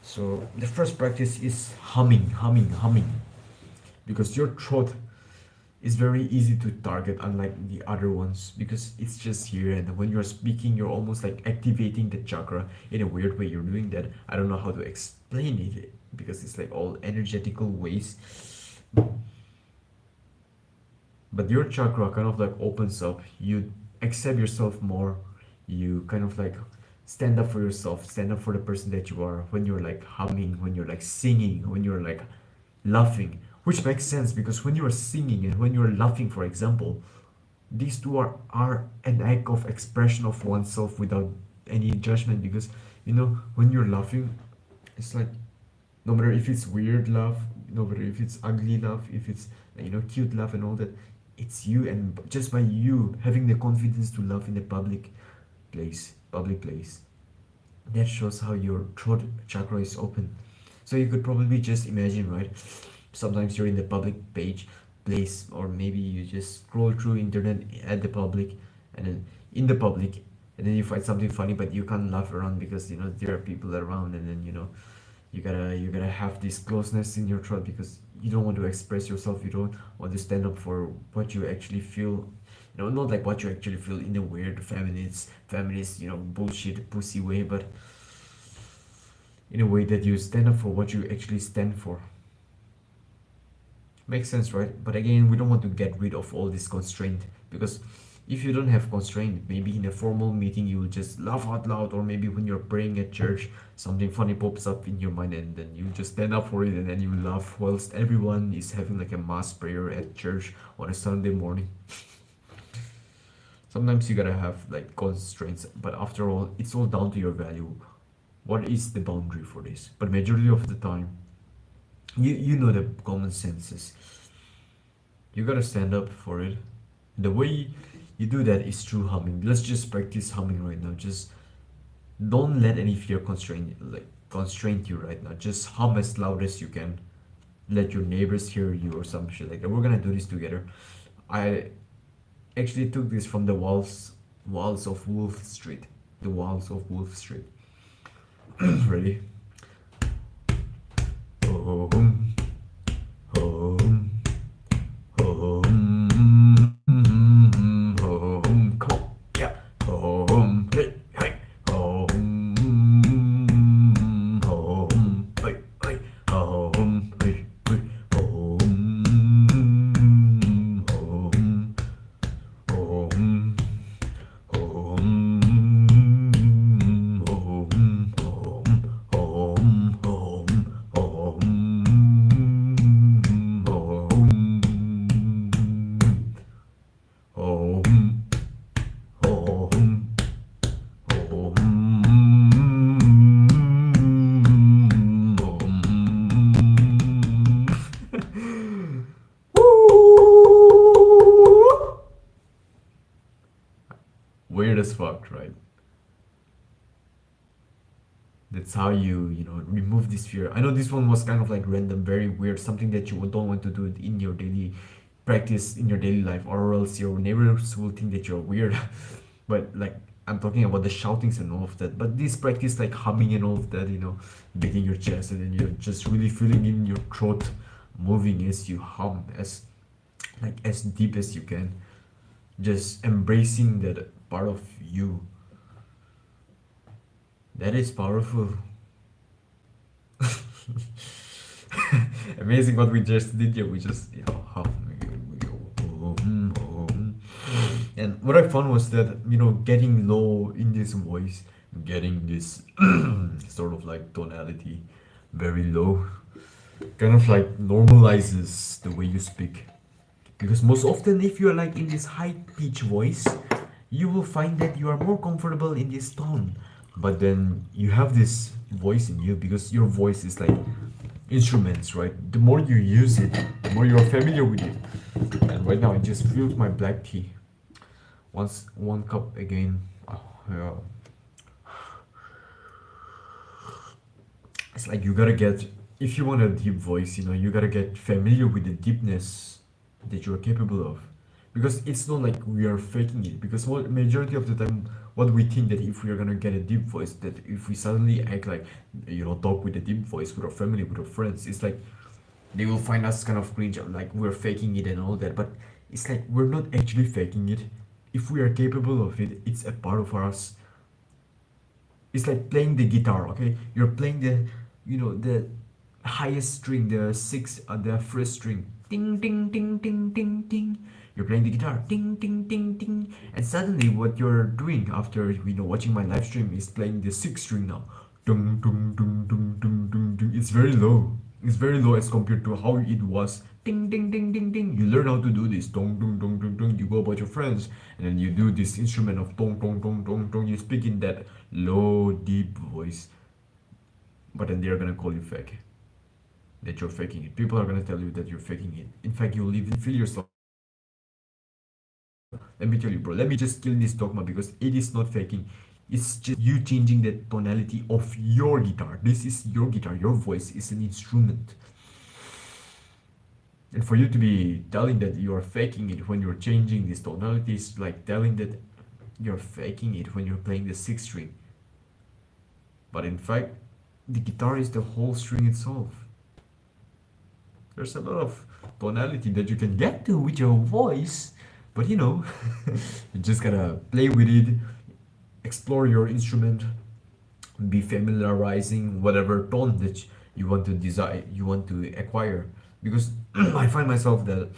So the first practice is humming, humming, humming. Because your throat is very easy to target, unlike the other ones, because it's just here, and when you're speaking you're almost like activating the chakra in a weird way. You're doing that, I don't know how to explain it because it's like all energetical ways, but your chakra kind of like opens up. You accept yourself more. You kind of like stand up for yourself, stand up for the person that you are, when you're like humming, when you're like singing, when you're like laughing, which makes sense because when you're singing and when you're laughing, for example, these two are an act of expression of oneself without any judgment. Because you know, when you're laughing, it's like no matter if it's weird laugh, no matter if it's ugly laugh, if it's, you know, cute laugh and all that, it's you. And just by you having the confidence to laugh in a public place, that shows how your throat chakra is open. So you could probably just imagine, right? Sometimes you're in the public page place, or maybe you just scroll through internet at the public, and then in the public, and then you find something funny, but you can't laugh around because you know there are people around, and then you know you gotta have this closeness in your throat because you don't want to express yourself. You don't want to stand up for what you actually feel. You know, not like what you actually feel in a weird feminist, you know, bullshit pussy way, but in a way that you stand up for what you actually stand for. Makes sense, right? But again, we don't want to get rid of all this constraint, because if you don't have constraint, maybe in a formal meeting you will just laugh out loud, or maybe when you're praying at church, something funny pops up in your mind, and then you just stand up for it and then you laugh whilst everyone is having like a mass prayer at church on a Sunday morning. Sometimes you gotta have like constraints, but after all, it's all down to your value. What is the boundary for this? But majority of the time, you know the common senses. You gotta stand up for it. The way you do that is through humming. Let's just practice humming right now. Just don't let any fear constrain you right now. Just hum as loud as you can. Let your neighbors hear you or some shit like that. We're gonna do this together. I actually took this from the walls of Wolf Street. The walls of Wolf Street. Ready? Home, home, home. as fuck, right? That's how you remove this fear. I know this one was kind of like random, very weird, something that you don't want to do it in your daily practice, in your daily life, or else your neighbors will think that you're weird. But like, I'm talking about the shoutings and all of that. But this practice, like humming and all of that, beating your chest, and then you're just really feeling in your throat moving as you hum, as deep as you can, just embracing that part of you. That is powerful. Amazing what we just did here. We just, hum, we go, and what I found was that, getting low in this voice, getting this sort of like tonality very low, kind of like normalizes the way you speak. Because most often, if you're like in this high pitch voice, you will find that you are more comfortable in this tone. But then you have this voice in you because your voice is like instruments, right? The more you use it, the more you're familiar with it. And right now, I just filled my black tea. Once one cup again. Oh, yeah. It's like you gotta get, if you want a deep voice, you gotta get familiar with the deepness that you're capable of. Because it's not like we are faking it. Because what majority of the time, what we think that if we are gonna get a deep voice, that if we suddenly act like, talk with a deep voice with our family, with our friends, it's like they will find us kind of cringe, like we're faking it and all that. But it's like we're not actually faking it. If we are capable of it, it's a part of us. It's like playing the guitar, okay? You're playing the highest string, the first string, ding ding ding ding ding ding. You're playing the guitar, ding ding ding ding, and suddenly what you're doing after watching my live stream is playing the sixth string now, dung dung dung dung dung dung dung. It's very low. It's very low as compared to how it was. Ding ding ding ding ding. You learn how to do this. Dong dong dong dong dong. You go about your friends, and then you do this instrument of dong dong dong dong dong. You speak in that low, deep voice, but then they're gonna call you fake. That you're faking it. People are gonna tell you that you're faking it. In fact, you'll even feel yourself. Let me tell you, bro. Let me just kill this dogma because it is not faking. It's just you changing the tonality of your guitar. This is your guitar. Your voice is an instrument. And for you to be telling that you are faking it when you're changing these tonalities, like telling that you're faking it when you're playing the sixth string. But in fact, the guitar is the whole string itself. There's a lot of tonality that you can get to with your voice, but you just gotta play with it, explore your instrument, be familiarizing whatever tone that you want to desire, you want to acquire. Because I find myself that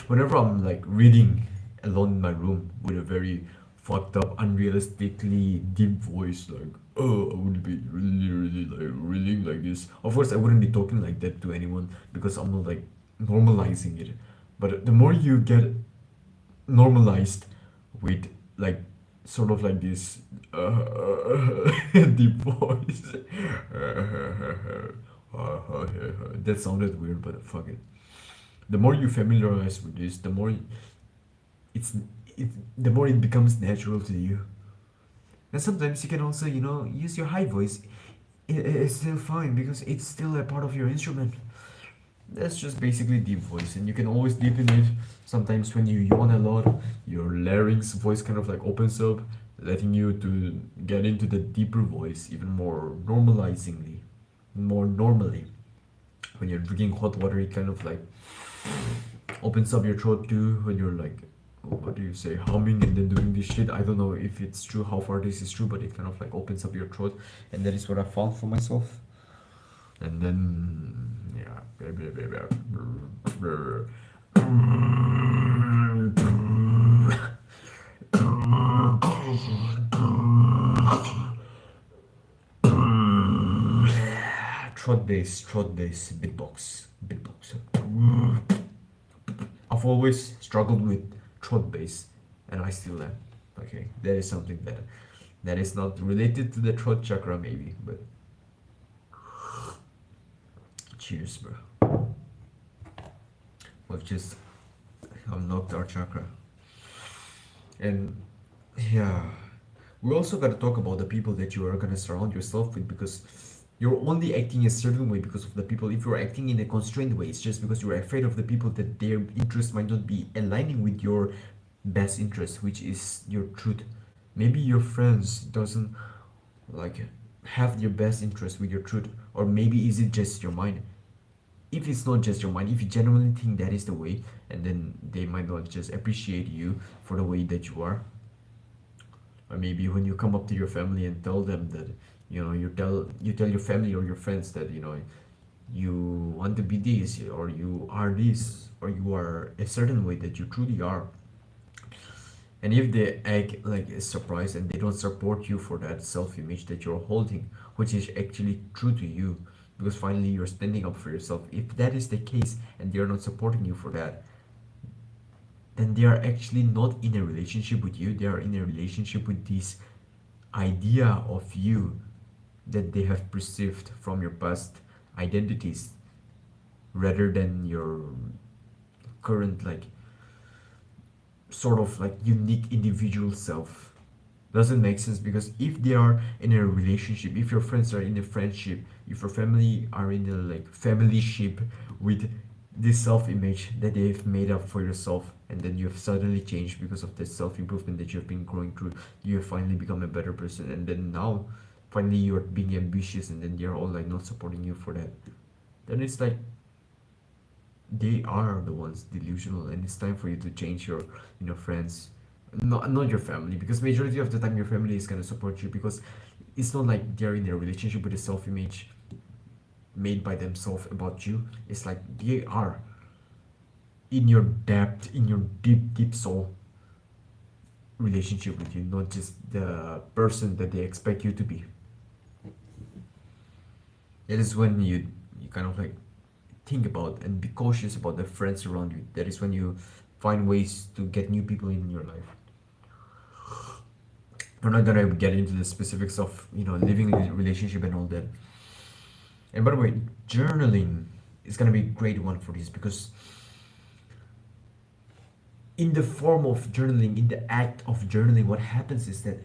whenever I'm like reading alone in my room with a very fucked up, unrealistically deep voice, like, oh, I would be really, really like reading like this. Of course, I wouldn't be talking like that to anyone because I'm not like normalizing it. But the more you get normalized with like sort of like this deep voice. That sounded weird, but fuck it. The more you familiarize with this, it's it the more it becomes natural to you. And sometimes you can also, use your high voice. It's still fine because it's still a part of your instrument. That's just basically deep voice, and you can always deepen it. Sometimes when you yawn a lot, your larynx voice kind of like opens up, letting you to get into the deeper voice even more normalizingly, more normally. When you're drinking hot water, it kind of like opens up your throat too. When you're like, what do you say, humming and then doing this shit. I don't know if it's true, how far this is true, but it kind of like opens up your throat, and that is what I found for myself. And then, yeah. Throat bass, beatbox. I've always struggled with throat bass, and I still am. Okay, that is something that is not related to the throat chakra, maybe, but cheers, bro. We've just unlocked our chakra, and yeah. We also got to talk about the people that you are going to surround yourself with, because you're only acting a certain way because of the people. If you're acting in a constrained way, it's just because you're afraid of the people, that their interests might not be aligning with your best interest, which is your truth. Maybe your friends doesn't like have your best interest with your truth, or maybe is it just your mind. If it's not just your mind, if you genuinely think that is the way, and then they might not just appreciate you for the way that you are. Or maybe when you come up to your family and tell them that, you tell your family or your friends that, you want to be this, or you are this, or you are a certain way that you truly are. And if they act like a surprise and they don't support you for that self-image that you're holding, which is actually true to you, because finally you're standing up for yourself, if that is the case and they're not supporting you for that, then they are actually not in a relationship with you. They are in a relationship with this idea of you that they have perceived from your past identities, rather than your current, like, sort of like unique individual self. Doesn't make sense, because if they are in a relationship, if your friends are in a friendship, if your family are in a like family ship with this self-image that they've made up for yourself, and then you have suddenly changed because of the self-improvement that you've been growing through, you have finally become a better person, and then now finally you're being ambitious, and then they're all like not supporting you for that, then it's like they are the ones delusional, and it's time for you to change your, friends. Not your family, because majority of the time your family is gonna support you, because it's not like they're in a relationship with a self-image made by themselves about you. It's like they are in your depth, in your deep deep soul relationship with you, not just the person that they expect you to be. That is when you kind of like think about and be cautious about the friends around you. That is when you find ways to get new people in your life. We're not gonna get into the specifics of, living in a relationship and all that. And by the way, journaling is gonna be a great one for this, because in the form of journaling, in the act of journaling, what happens is that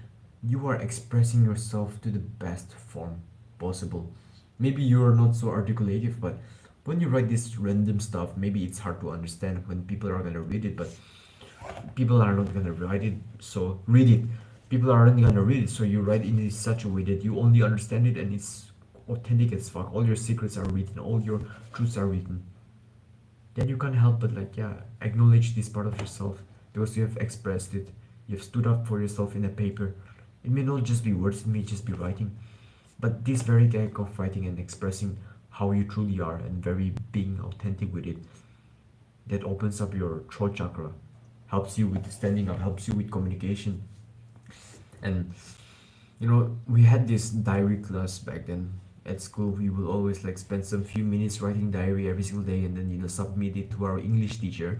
you are expressing yourself to the best form possible. Maybe you are not so articulative, but when you write this random stuff, maybe it's hard to understand when people are gonna read it, but people are not gonna write it, so read it. People aren't gonna read it, so you write it in such a way that you only understand it, and it's authentic as fuck. All your secrets are written, all your truths are written. Then you can't help but like, yeah, acknowledge this part of yourself, because you have expressed it. You've stood up for yourself in a paper. It may not just be words, it may just be writing, but this very act of writing and expressing how you truly are, and very being authentic with it, that opens up your throat chakra, helps you with standing up, helps you with communication. And we had this diary class back then at school. We will always like spend some few minutes writing diary every single day, and then submit it to our English teacher.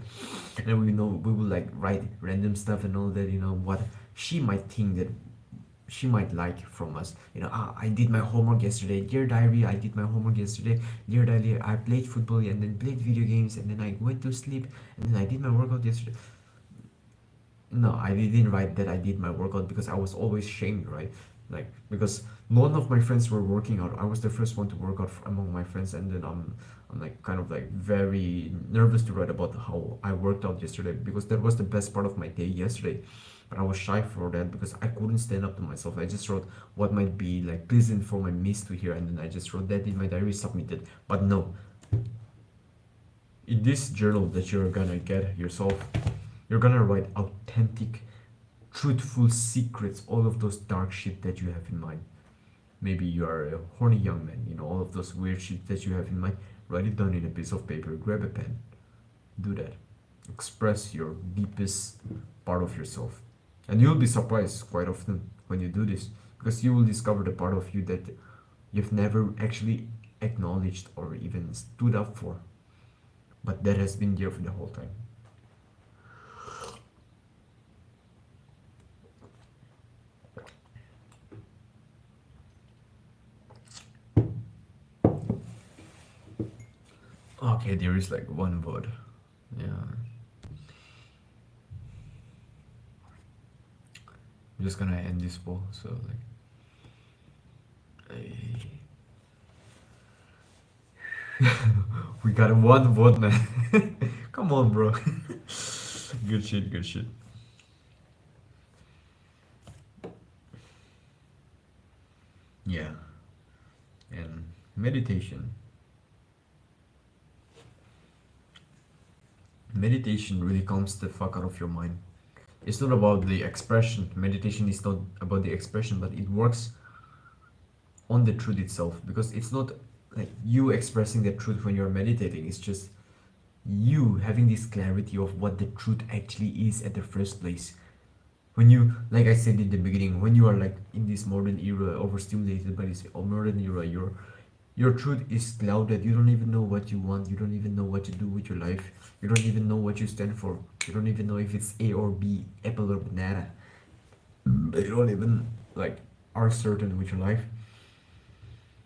And we will like write random stuff and all that, what she might think that she might like from us. I did my homework yesterday, dear diary. I did my homework yesterday, dear diary. I played football and then played video games, and then I went to sleep, and then I did my workout yesterday. No, I didn't write that I did my workout, because I was always shamed, right? Like, because none of my friends were working out. I was the first one to work out among my friends, and then I'm like kind of like very nervous to write about how I worked out yesterday, because that was the best part of my day yesterday. But I was shy for that, because I couldn't stand up to myself. I just wrote what might be like pleasant for my miss to hear, and then I just wrote that in my diary, submitted. But no, in this journal that you're gonna get yourself, you're gonna write authentic, truthful secrets, all of those dark shit that you have in mind. Maybe you are a horny young man, all of those weird shit that you have in mind. Write it down in a piece of paper, grab a pen, do that. Express your deepest part of yourself. And you'll be surprised quite often when you do this, because you will discover the part of you that you've never actually acknowledged or even stood up for, but that has been there for the whole time. Okay, there is like one word. Yeah. I'm just gonna end this poll. So like, eh, we got one vote, man. Come on, bro. Good shit. Good shit. Yeah. And meditation. Meditation really calms the fuck out of your mind. It's not about the expression. Meditation is not about the expression, but it works on the truth itself, because it's not like you expressing the truth when you're meditating. It's just you having this clarity of what the truth actually is at the first place. When you, like I said in the beginning, when you are like in this modern era, overstimulated by this modern era, your truth is clouded. You don't even know what you want. You don't even know what to do with your life. You don't even know what you stand for. You don't even know if it's A or B, apple or banana. You don't even like are certain with your life.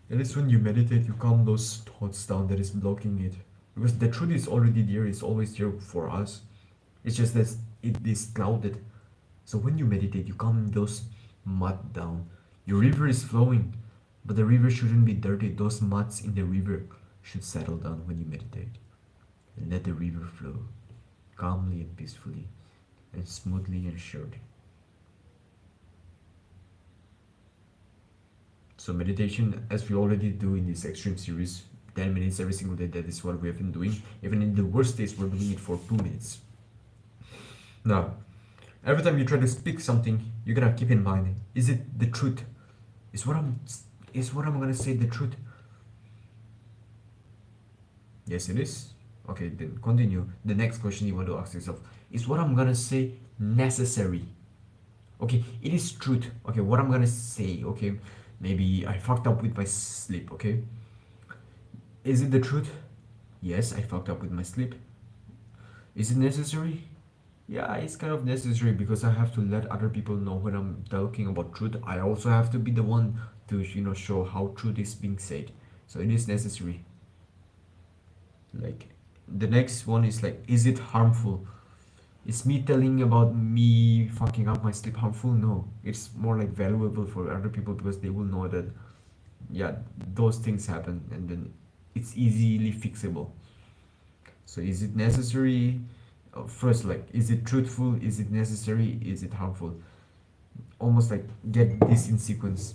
And it's when you meditate, you calm those thoughts down that is blocking it. Because the truth is already there, it's always there for us. It's just that it is clouded. So when you meditate, you calm those mud down. Your river is flowing, but the river shouldn't be dirty. Those muds in the river should settle down when you meditate. And let the river flow calmly and peacefully and smoothly and surely. So meditation, as we already do in this extreme series, 10 minutes every single day, that is what we have been doing. Even in the worst days, we're doing it for 2 minutes. Now, every time you try to speak something, you gotta keep in mind, is it the truth? Is what I'm is what I'm gonna say the truth? Yes, it is. Okay, then continue. The next question you want to ask yourself, is what I'm gonna say necessary? Okay, it is truth. Okay, what I'm gonna say, okay, maybe I fucked up with my sleep, okay? Is it the truth? Yes, I fucked up with my sleep. Is it necessary? Yeah, it's kind of necessary, because I have to let other people know when I'm talking about truth. I also have to be the one to, show how truth is being said. So it is necessary. Like, the next one is like, is it harmful? Is me telling about me fucking up my sleep harmful? No. It's more like valuable for other people, because they will know that, yeah, those things happen, and then it's easily fixable. So is it necessary? First, like, is it truthful? Is it necessary? Is it harmful? Almost like get this in sequence.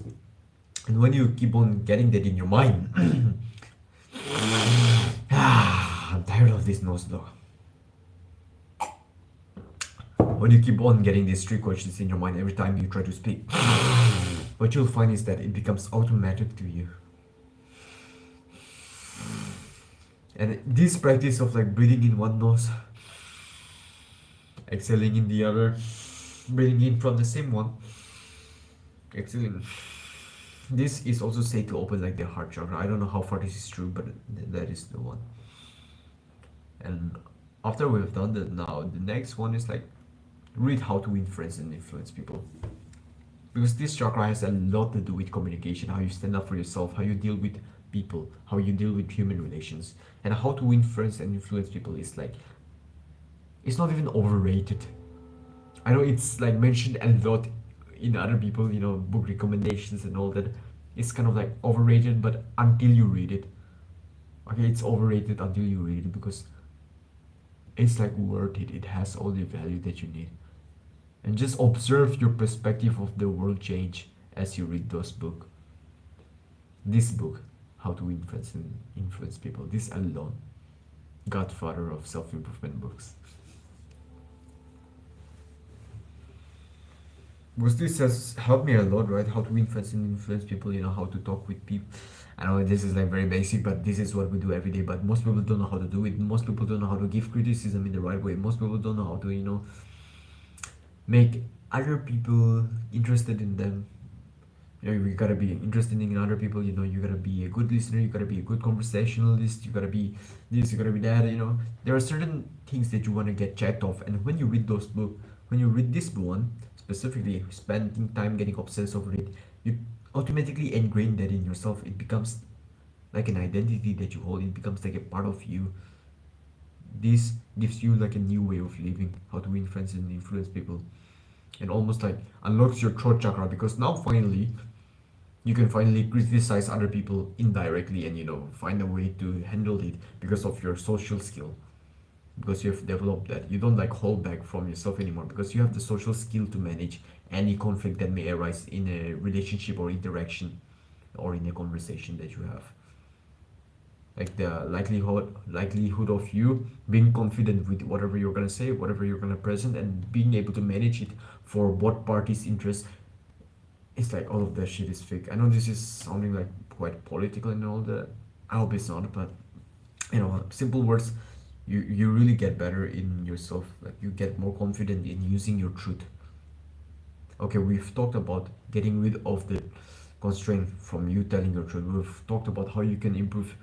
And when you keep on getting that in your mind, I'm tired of this nose block. When you keep on getting these three questions in your mind every time you try to speak, what you'll find is that it becomes automatic to you. And this practice of like breathing in one nose, exhaling in the other, breathing in from the same one, exhaling. This is also said to open like the heart chakra. I don't know how far this is true, but that is the one. And after we've done that, now the next one is like read how to win friends and influence people. Because this chakra has a lot to do with communication, how you stand up for yourself, how you deal with people, how you deal with human relations. And how to win friends and influence people is like, it's not even overrated. I know it's like mentioned a lot in other people, book recommendations and all that. It's kind of like overrated, but until you read it, okay, it's overrated until you read it, because it's like worth it. It has all the value that you need. And just observe your perspective of the world change as you read this book, How to Influence and Influence People. This alone, godfather of self-improvement books. Because this has helped me a lot, right? How to influence and influence people, how to talk with people. I know this is like very basic, but this is what we do every day. But most people don't know how to do it. Most people don't know how to give criticism in the right way. Most people don't know how to, make other people interested in them. You gotta be interested in other people. You gotta be a good listener. You gotta be a good conversationalist. You gotta be this. You gotta be that. There are certain things that you wanna get checked off. And when you read when you read this one specifically, spending time getting obsessed over it, you automatically ingrain that in yourself. It becomes like an identity that you hold. It becomes like a part of you. This gives you like a new way of living, how to influence and influence people. It almost like unlocks your throat chakra, because now finally you can finally criticize other people indirectly, and find a way to handle it because of your social skill, because you have developed that. You don't like hold back from yourself anymore, because you have the social skill to manage any conflict that may arise in a relationship or interaction, or in a conversation that you have. Like the likelihood of you being confident with whatever you're gonna say, whatever you're gonna present, and being able to manage it for both parties' interest. It's like all of that shit is fake. I know this is sounding like quite political and all that. I hope it's not, but simple words, you really get better in yourself. Like you get more confident in using your truth. Okay, we've talked about getting rid of the constraint from you telling your truth. We've talked about how you can improve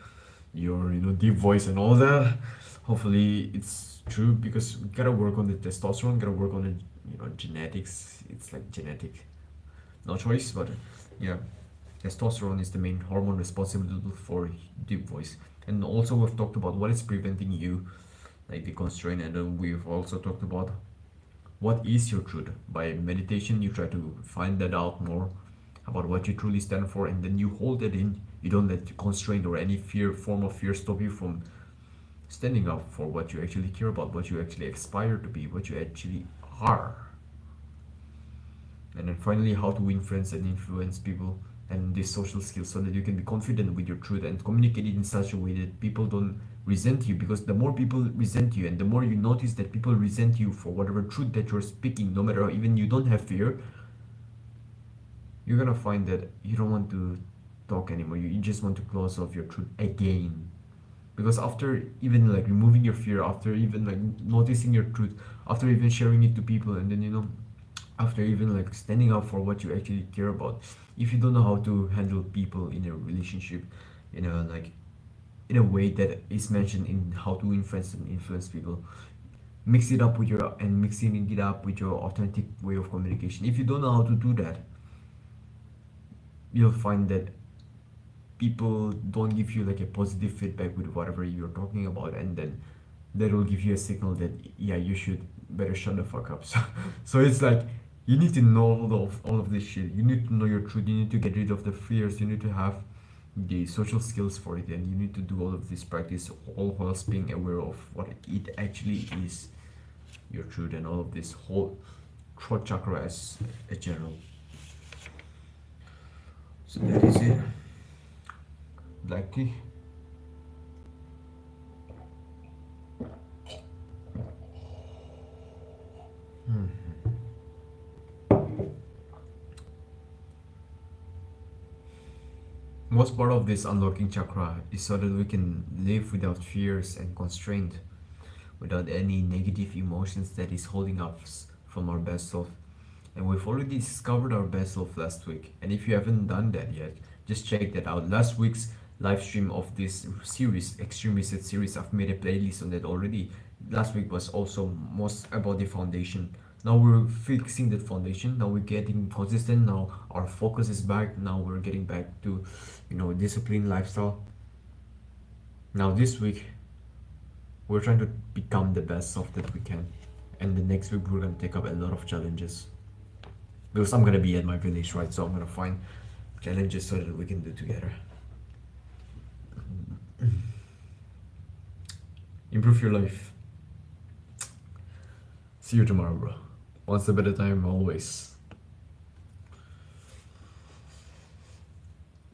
your deep voice and all that. Hopefully it's true, because we gotta work on the testosterone, gotta work on the genetics. It's like genetic, no choice, but yeah, testosterone is the main hormone responsible for deep voice. And also we've talked about what is preventing you, like the constraint, and then we've also talked about what is your truth. By meditation you try to find that out more about what you truly stand for, and then you hold it in. You don't let constraint or any form of fear stop you from standing up for what you actually care about, what you actually aspire to be, what you actually are. And then finally, how to win friends and influence people, and these social skills, so that you can be confident with your truth and communicate it in such a way that people don't resent you. Because the more people resent you, and the more you notice that people resent you for whatever truth that you're speaking, no matter how even you don't have fear, you're gonna find that you don't want to talk anymore. You just want to close off your truth again. Because after even like removing your fear, after even like noticing your truth, after even sharing it to people, and then after even like standing up for what you actually care about, if you don't know how to handle people in a relationship, like in a way that is mentioned in how to influence people, mixing it up with your authentic way of communication. If you don't know how to do that, you'll find that people don't give you like a positive feedback with whatever you're talking about, and then that will give you a signal that yeah, you should better shut the fuck up. So it's like you need to know all of this shit. You need to know your truth. You need to get rid of the fears. You need to have the social skills for it, and you need to do all of this practice, all whilst being aware of what it actually is, your truth, and all of this whole throat chakra as a general. So that is it. Black tea. Most part of this unlocking chakra is so that we can live without fears and constraint, without any negative emotions that is holding us from our best self. And we've already discovered our best self last week. And if you haven't done that yet, just check that out. Last week's live stream of this series, Extreme Reset series, I've made a playlist on that already. Last week was also most about the foundation. Now we're fixing that foundation. Now we're getting consistent. Now our focus is back. Now we're getting back to, disciplined lifestyle. Now this week, we're trying to become the best self that we can. And the next week, we're gonna take up a lot of challenges, because I'm gonna be at my village, right? So I'm gonna find challenges so that we can do together. Improve your life. See you tomorrow, bro. One step at a time, always.